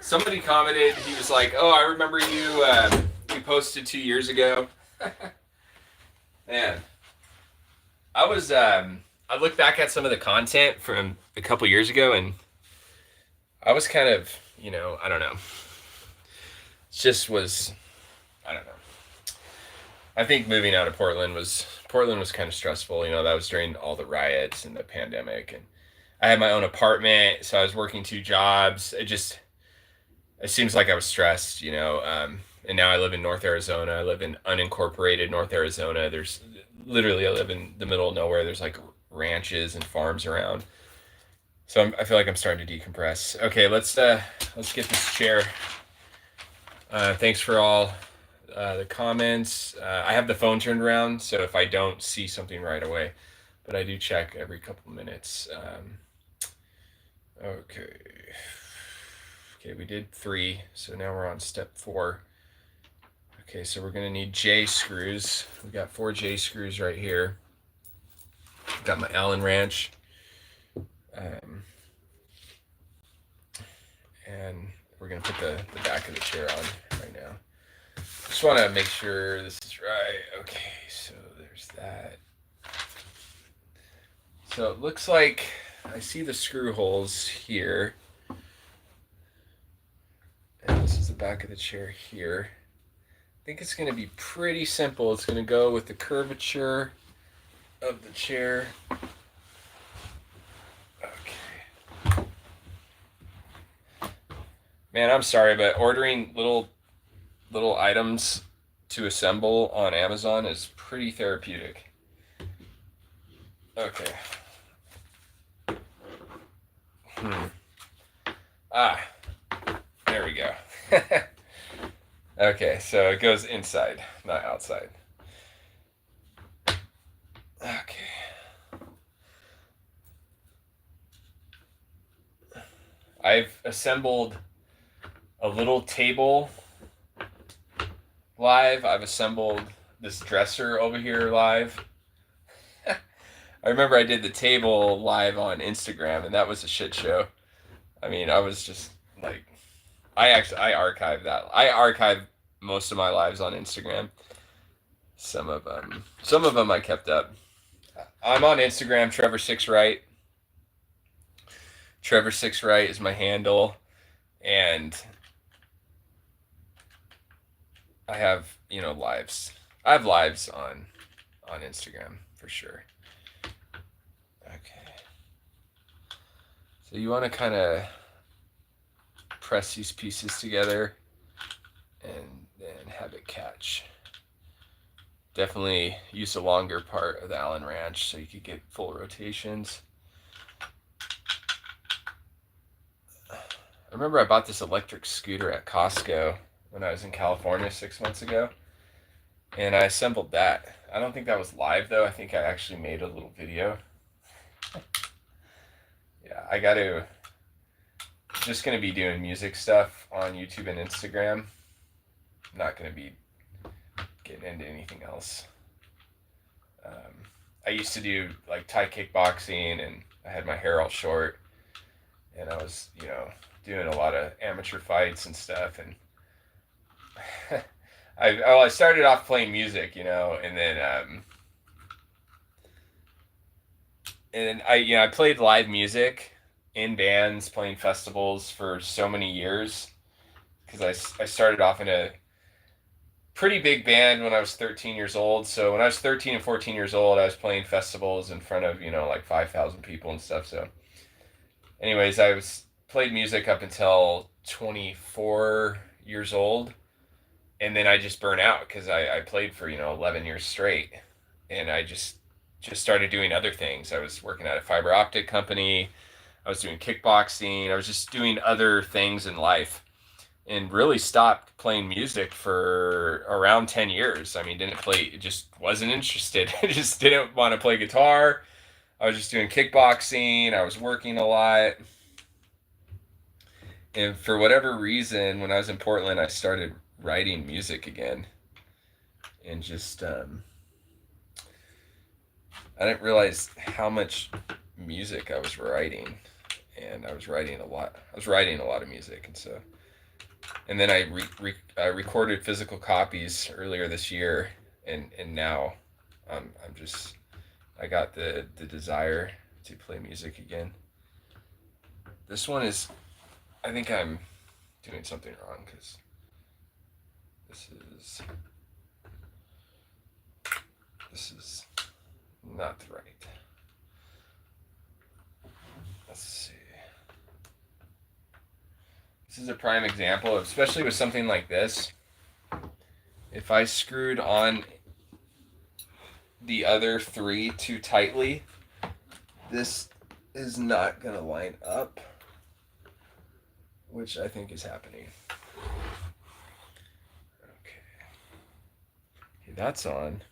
Somebody commented. He was like, "Oh, I remember you posted 2 years ago." Man, I look back at some of the content from a couple years ago, and I was kind of, I don't know. It just was, I don't know. I think moving out of Portland was kind of stressful. That was during all the riots and the pandemic, and I had my own apartment, so I was working two jobs. It seems like I was stressed. And now I live in North Arizona. I live in unincorporated North Arizona. There's literally, I live in the middle of nowhere. There's like ranches and farms around. So I feel like I'm starting to decompress. Okay, let's get this chair. Thanks for all the comments. I have the phone turned around, so if I don't see something right away, but I do check every couple minutes. Okay. Okay, we did 3, so now we're on step 4. Okay, so we're gonna need J screws. We got 4 J screws right here. Got my Allen wrench. And we're gonna put the back of the chair on right now. Just wanna make sure this is right. Okay, so there's that. So it looks like I see the screw holes here. And this is the back of the chair here. I think it's going to be pretty simple. It's going to go with the curvature of the chair. Okay. Man, I'm sorry, but ordering little items to assemble on Amazon is pretty therapeutic. Okay. There we go. Okay, so it goes inside, not outside. Okay. I've assembled a little table live. I've assembled this dresser over here live. I remember I did the table live on Instagram, and that was a shit show. I mean, I was just like, I archived that. I archived most of my lives on Instagram. Some of them I kept up. I'm on Instagram, Trevor6Right. Trevor Six Right is my handle, and I have lives. I have lives on Instagram for sure. Okay, so you want to kind of press these pieces together and then have it catch. Definitely use the longer part of the Allen wrench so you could get full rotations. I remember I bought this electric scooter at Costco when I was in California 6 months ago, and I assembled that. I don't think that was live though. I think I actually made a little video. Yeah, I got to just going to be doing music stuff on YouTube and Instagram. I'm not going to be getting into anything else. I used to do like Thai kickboxing, and I had my hair all short, and I was, doing a lot of amateur fights and stuff. And I started off playing music, and then I played live music in bands, playing festivals for so many years, because I started off in a pretty big band when I was 13 years old. So when I was 13 and 14 years old, I was playing festivals in front of, like 5,000 people and stuff. So anyways, played music up until 24 years old. And then I just burned out because I played for, 11 years straight. And I just started doing other things. I was working at a fiber optic company. I was doing kickboxing. I was just doing other things in life, and really stopped playing music for around 10 years. I mean, just wasn't interested. I just didn't want to play guitar. I was just doing kickboxing. I was working a lot. And for whatever reason, when I was in Portland, I started writing music again. And just, I didn't realize how much music I was writing. And I was writing a lot. I was writing a lot of music. And then I recorded physical copies earlier this year, and now I got the desire to play music again. This one is, I think I'm doing something wrong, because this is not right. Let's see. This is a prime example, especially with something like this. If I screwed on the other three too tightly, this is not going to line up, which I think is happening. Okay, that's on.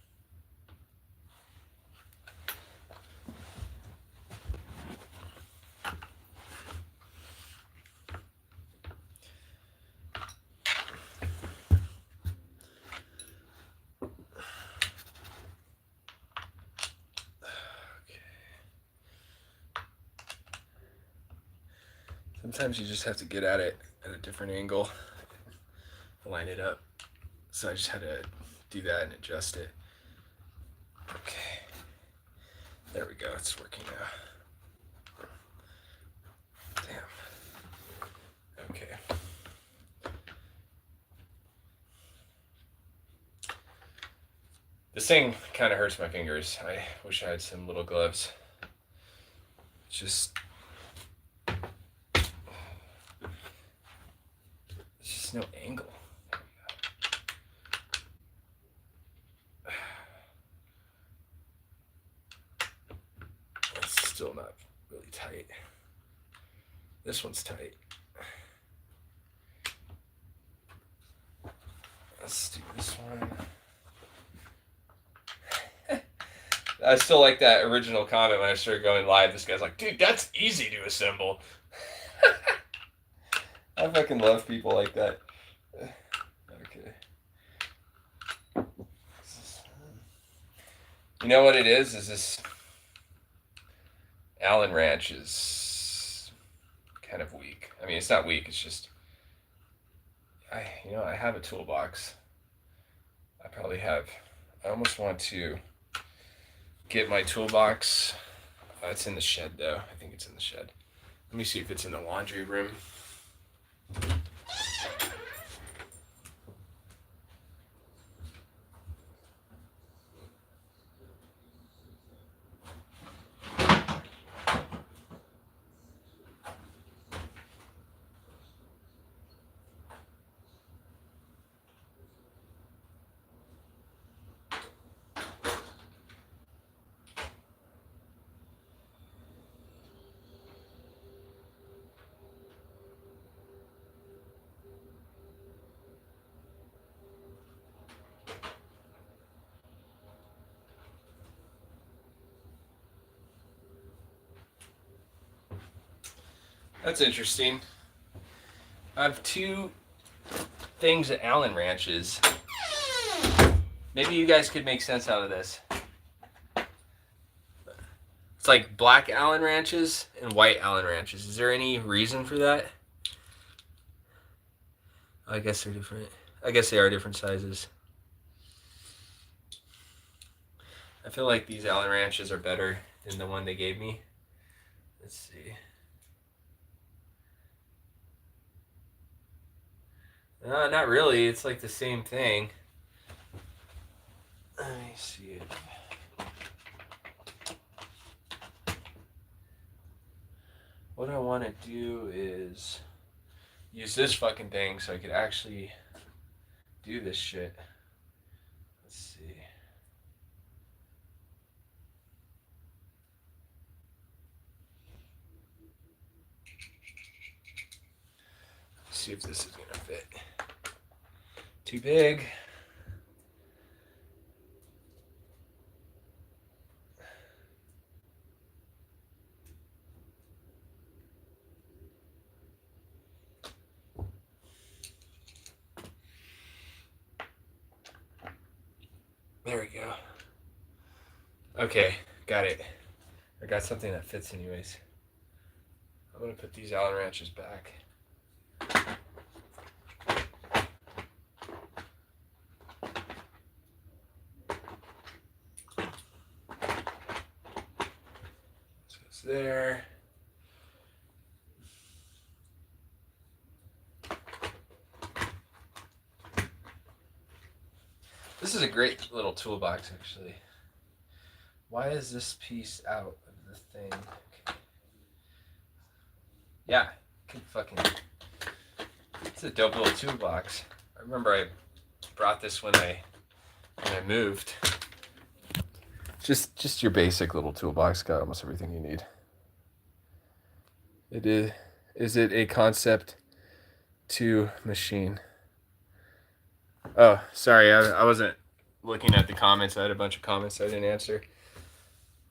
Sometimes you just have to get at it at a different angle, line it up. So I just had to do that and adjust it. Okay. There we go. It's working now. Damn. Okay. This thing kind of hurts my fingers. I wish I had some little gloves. It's just no angle. It's still not really tight. This one's tight. Let's do this one. I still like that original comment when I started going live. This guy's like, dude, that's easy to assemble. I fucking love people like that. Okay. You know what it is this Allen wrench is kind of weak. I mean, it's not weak, it's just I have a toolbox. I almost want to get my toolbox. It's in the shed though. I think it's in the shed. Let me see if it's in the laundry room. That's interesting. I have two things at Allen Ranches. Maybe you guys could make sense out of this. It's like black Allen Ranches and white Allen Ranches. Is there any reason for that? I guess they're different. I guess they are different sizes. I feel like these Allen Ranches are better than the one they gave me. Let's see. Not really. It's like the same thing. Let me see it. What I want to do is use this fucking thing so I could actually do this shit. Let's see. Let's see if this is gonna fit. Too big. There we go. Okay, got it. I got something that fits anyways. I'm gonna put these Allen Ranches back. So it's there. This is a great little toolbox, actually. Why is this piece out of the thing? Okay. Yeah, good fucking. It's a dope little toolbox. I remember I brought this when I moved. Just your basic little toolbox. Got almost everything you need. It is. Is it a concept to machine? Oh, sorry. I wasn't looking at the comments. I had a bunch of comments I didn't answer.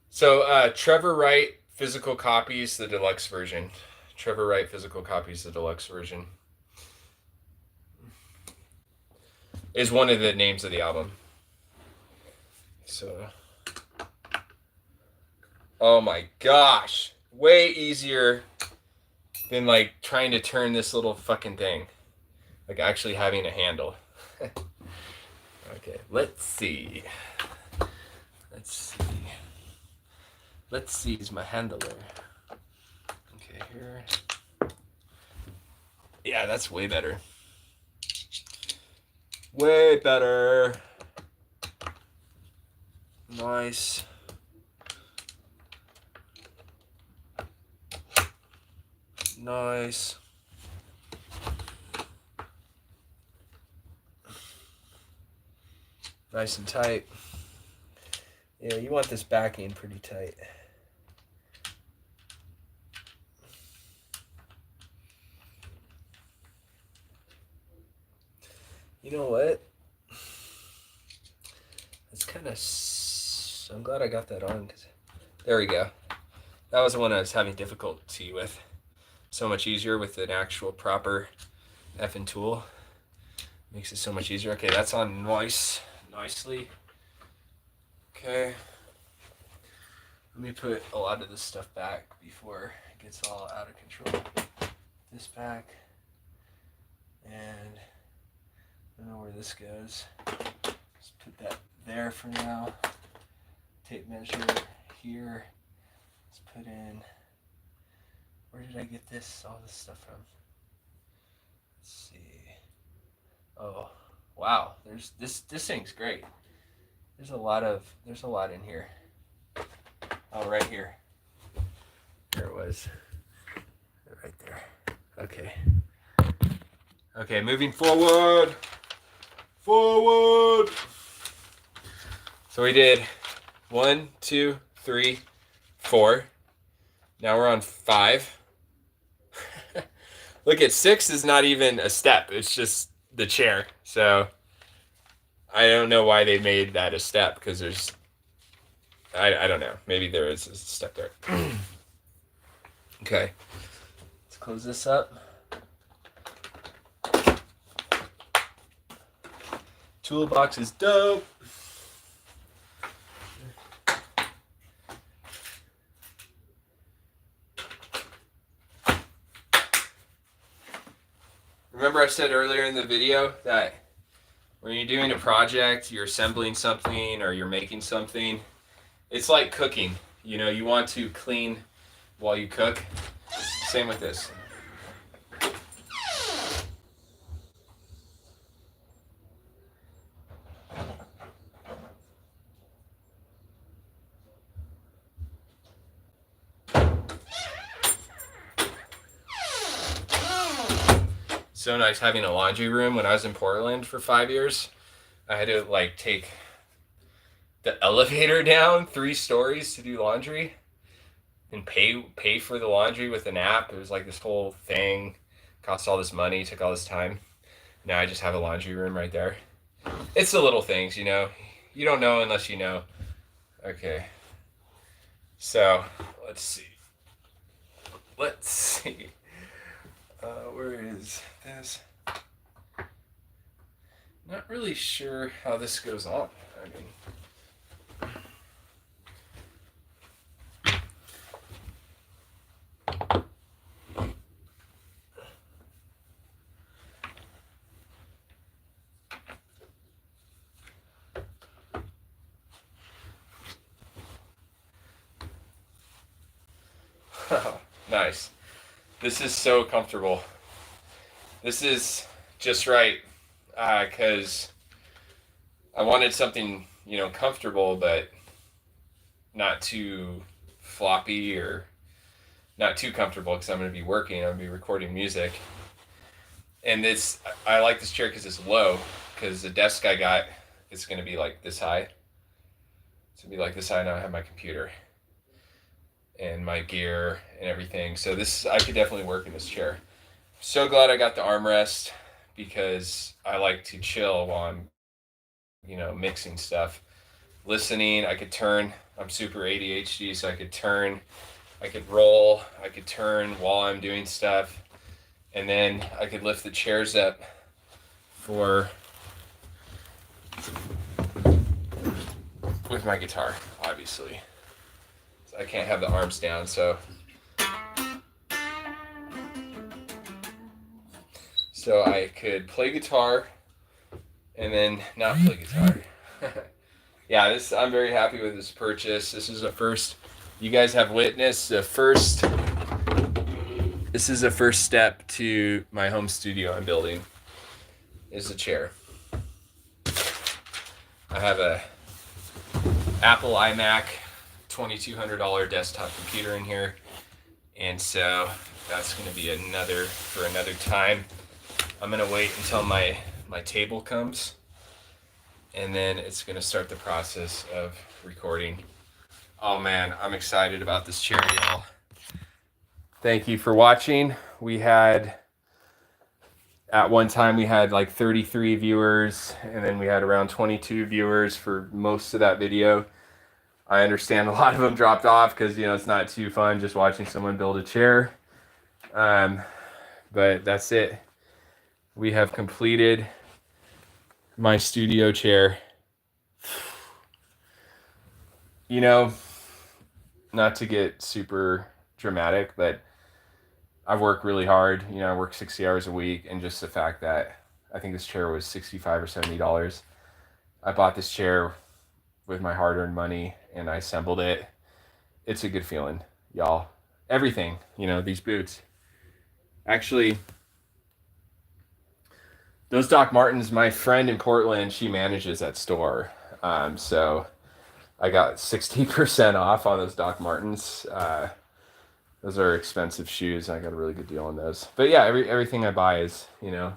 So Trevor Wright physical copies the deluxe version. Trevor Wright physical copies the deluxe version. Is one of the names of the album. So, oh my gosh, way easier than like trying to turn this little fucking thing, like actually having a handle. Okay, let's see. Let's see is my handler. Okay, here. Yeah, that's way better. Way better. Nice. Nice. Nice and tight. Yeah, you want this backing pretty tight. You know what? It's kind of. I'm glad I got that on. There we go. That was the one I was having difficulty with. So much easier with an actual proper effing tool. Makes it so much easier. Okay, that's on nicely. Okay. Let me put a lot of this stuff back before it gets all out of control. This back. And I don't know where this goes. Just put that there for now. Tape measure here. Let's put in Where did I get all this stuff from? Let's see. Oh, wow. There's this thing's great. There's a lot in here. Oh, right here. There it was. Right there. Okay. Okay, moving forward. Forward. So we did 1, 2, 3, 4. Now we're on 5. Look at 6 is not even a step. It's just the chair. So I don't know why they made that a step, because there's, I don't know. Maybe there is a step there. Okay. Let's close this up. Toolbox is dope. Remember I said earlier in the video that when you're doing a project, you're assembling something or you're making something, it's like cooking. You know, you want to clean while you cook. Same with this. So nice having a laundry room. When I was in Portland for 5 years, I had to like take the elevator down 3 stories to do laundry and pay for the laundry with an app. It was like this whole thing, cost all this money, took all this time. Now I just have a laundry room right there. It's the little things, you know. You don't know unless you know. Okay. So let's see. Where is this? Not really sure how this goes on. I mean, nice. This is so comfortable. This is just right, because I wanted something, you know, comfortable, but not too floppy or not too comfortable, because I'm going to be working. I'm going to be recording music. And this, I like this chair because it's low, because the desk I got is going to be like this high. It's going to be like this high, and I have my computer and my gear and everything. So this, I could definitely work in this chair. So glad I got the armrest, because I like to chill while I'm, you know, mixing stuff. Listening, I could turn. I'm super ADHD, so I could turn, I could roll, I could turn while I'm doing stuff. And then I could lift the chairs up for, with my guitar, obviously. So I can't have the arms down, so I could play guitar and then not play guitar. Yeah, I'm very happy with this purchase. This is a first. You guys have witnessed the first. This is the first step to my home studio I'm building. Is a chair. I have a Apple iMac $2,200 desktop computer in here, and so that's going to be another time. I'm going to wait until my table comes, and then it's going to start the process of recording. Oh man, I'm excited about this chair, y'all. Thank you for watching. At one time we had like 33 viewers, and then we had around 22 viewers for most of that video. I understand a lot of them dropped off because, you know, it's not too fun just watching someone build a chair. But that's it. We have completed my studio chair. You know, not to get super dramatic, but I work really hard. You know, I work 60 hours a week, and just the fact that I think this chair was $65 or $70. I bought this chair with my hard-earned money, and I assembled it. It's a good feeling, y'all. everything, you know, these boots. Actually, those Doc Martens, my friend in Portland, she manages that store. So I got 60% off on those Doc Martens. Those are expensive shoes. I got a really good deal on those. But yeah, everything I buy is, you know,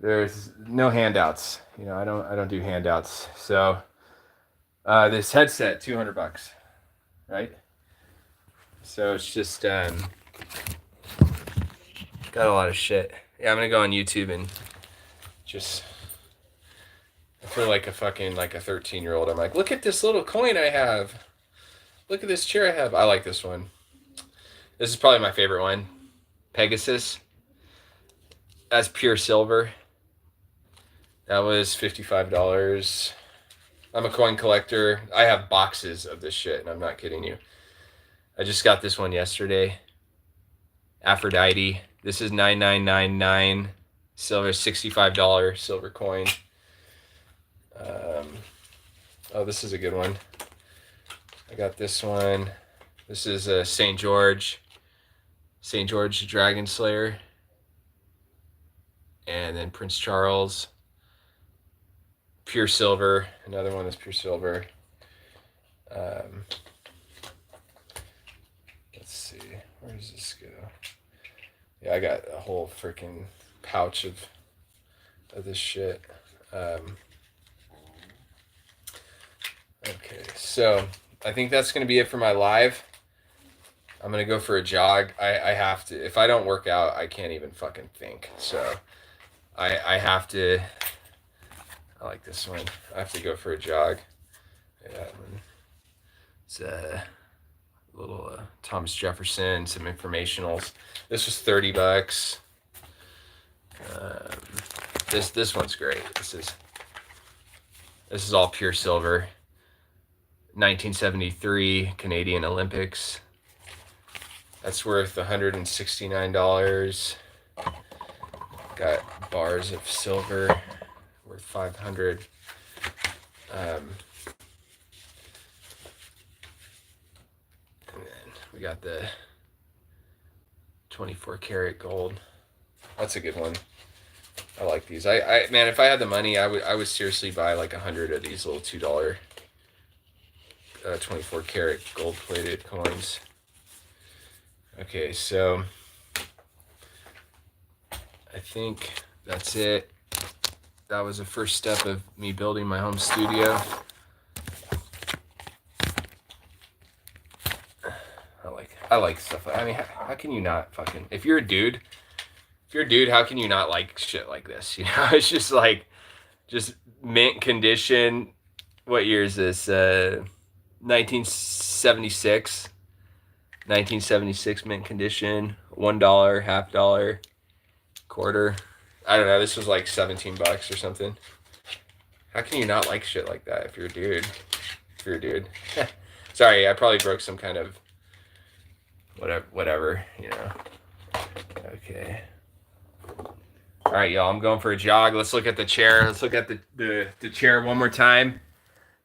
there's no handouts. You know, I don't do handouts. So this headset, $200, right? So it's just got a lot of shit. Yeah, I'm gonna go on YouTube and just, I feel like a fucking like a 13-year-old. I'm like, look at this little coin I have. Look at this chair I have. I like this one. This is probably my favorite one. Pegasus. That's pure silver. That was $55. I'm a coin collector. I have boxes of this shit, and I'm not kidding you. I just got this one yesterday. Aphrodite. This is 9999 silver, $65 silver coin. Oh, this is a good one. I got this one. This is a St. George Dragon Slayer. And then Prince Charles. Pure silver. Another one that's pure silver. Let's see. Where does this go? Yeah, I got a whole freaking pouch of this shit. Okay, so I think that's going to be it for my live. I'm going to go for a jog. I have to. If I don't work out, I can't even fucking think. So I have to. I like this one. I have to go for a jog. Yeah, it's a little Thomas Jefferson, some informationals. This was $30. This one's great. This is all pure silver. 1973 Canadian Olympics. That's worth $169. Got bars of silver worth $500. And then we got the 24 karat gold. That's a good one. I like these. I man, if I had the money, I would seriously buy like 100 of these little $2 24 karat gold plated coins. Okay, so I think that's it. That was the first step of me building my home studio. I like stuff. I mean, how can you not fucking, if you're a dude, how can you not like shit like this? You know, it's just like, just mint condition. What year is this? 1976 mint condition. $1, $half, quarter. I don't know. This was like $17 or something. How can you not like shit like that if you're a dude? Sorry, I probably broke some kind of whatever, you know. Okay. All right, y'all. I'm going for a jog. Let's look at the chair. Let's look at the chair one more time.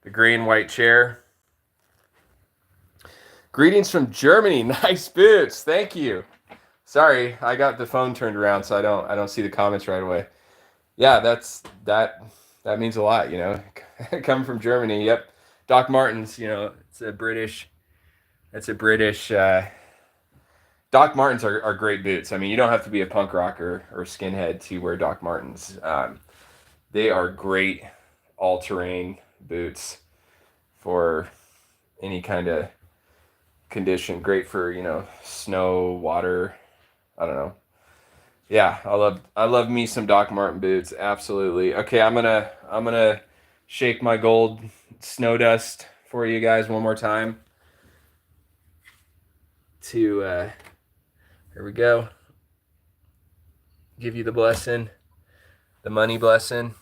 The gray and white chair. Greetings from Germany. Nice boots. Thank you. Sorry, I got the phone turned around, so I don't see the comments right away. Yeah, that means a lot, you know. Coming from Germany. Yep. Doc Martens, you know, it's a British. Doc Martens are great boots. I mean, you don't have to be a punk rocker or skinhead to wear Doc Martens. They are great all-terrain boots for any kind of condition. Great for, you know, snow, water. I don't know. Yeah, I love me some Doc Marten boots. Absolutely. Okay, I'm gonna shake my gold snow dust for you guys one more time. Here we go. Give you the blessing, the money blessing.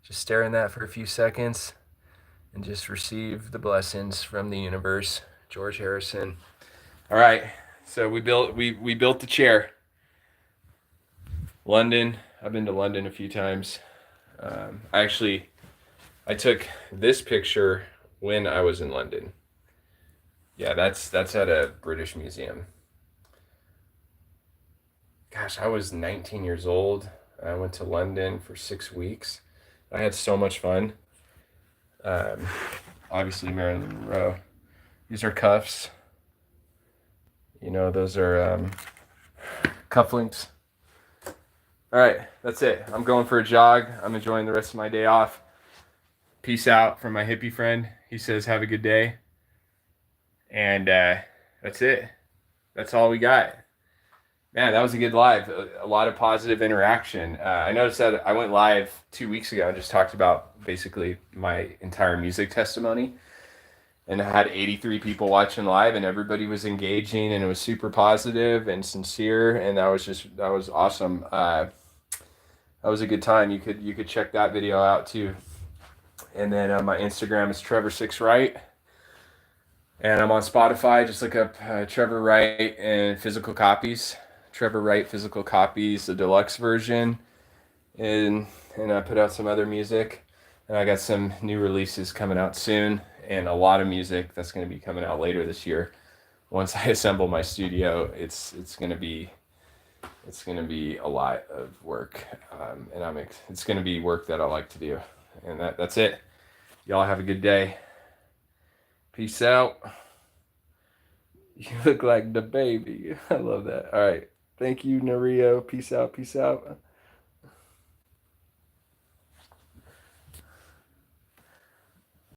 Just stare in that for a few seconds and just receive the blessings from the universe. George Harrison. All right. So we built the chair. London. I've been to London a few times. I took this picture when I was in London. Yeah, that's at a British museum. Gosh, I was 19 years old. I went to London for 6 weeks. I had so much fun. Um, Obviously, Marilyn Monroe. These are cuffs. You know, those are cufflinks. All right, that's it. I'm going for a jog. I'm enjoying the rest of my day off. Peace out from my hippie friend. He says, have a good day. And that's it. That's all we got. Man, that was a good live. A lot of positive interaction. I noticed that I went live 2 weeks ago and just talked about basically my entire music testimony. And I had 83 people watching live, and everybody was engaging, and it was super positive and sincere. And that was awesome. That was a good time. You could check that video out too. And then my Instagram is Trevor6Wright. And I'm on Spotify. Just look up Trevor Wright and Physical Copies. Trevor Wright Physical Copies, the deluxe version. And I put out some other music. And I got some new releases coming out soon. And a lot of music that's going to be coming out later this year. Once I assemble my studio, it's going to be a lot of work. And it's going to be work that I like to do. And that's it. Y'all have a good day. Peace out. You look like the baby. I love that. All right. Thank you, Nario. Peace out. Peace out.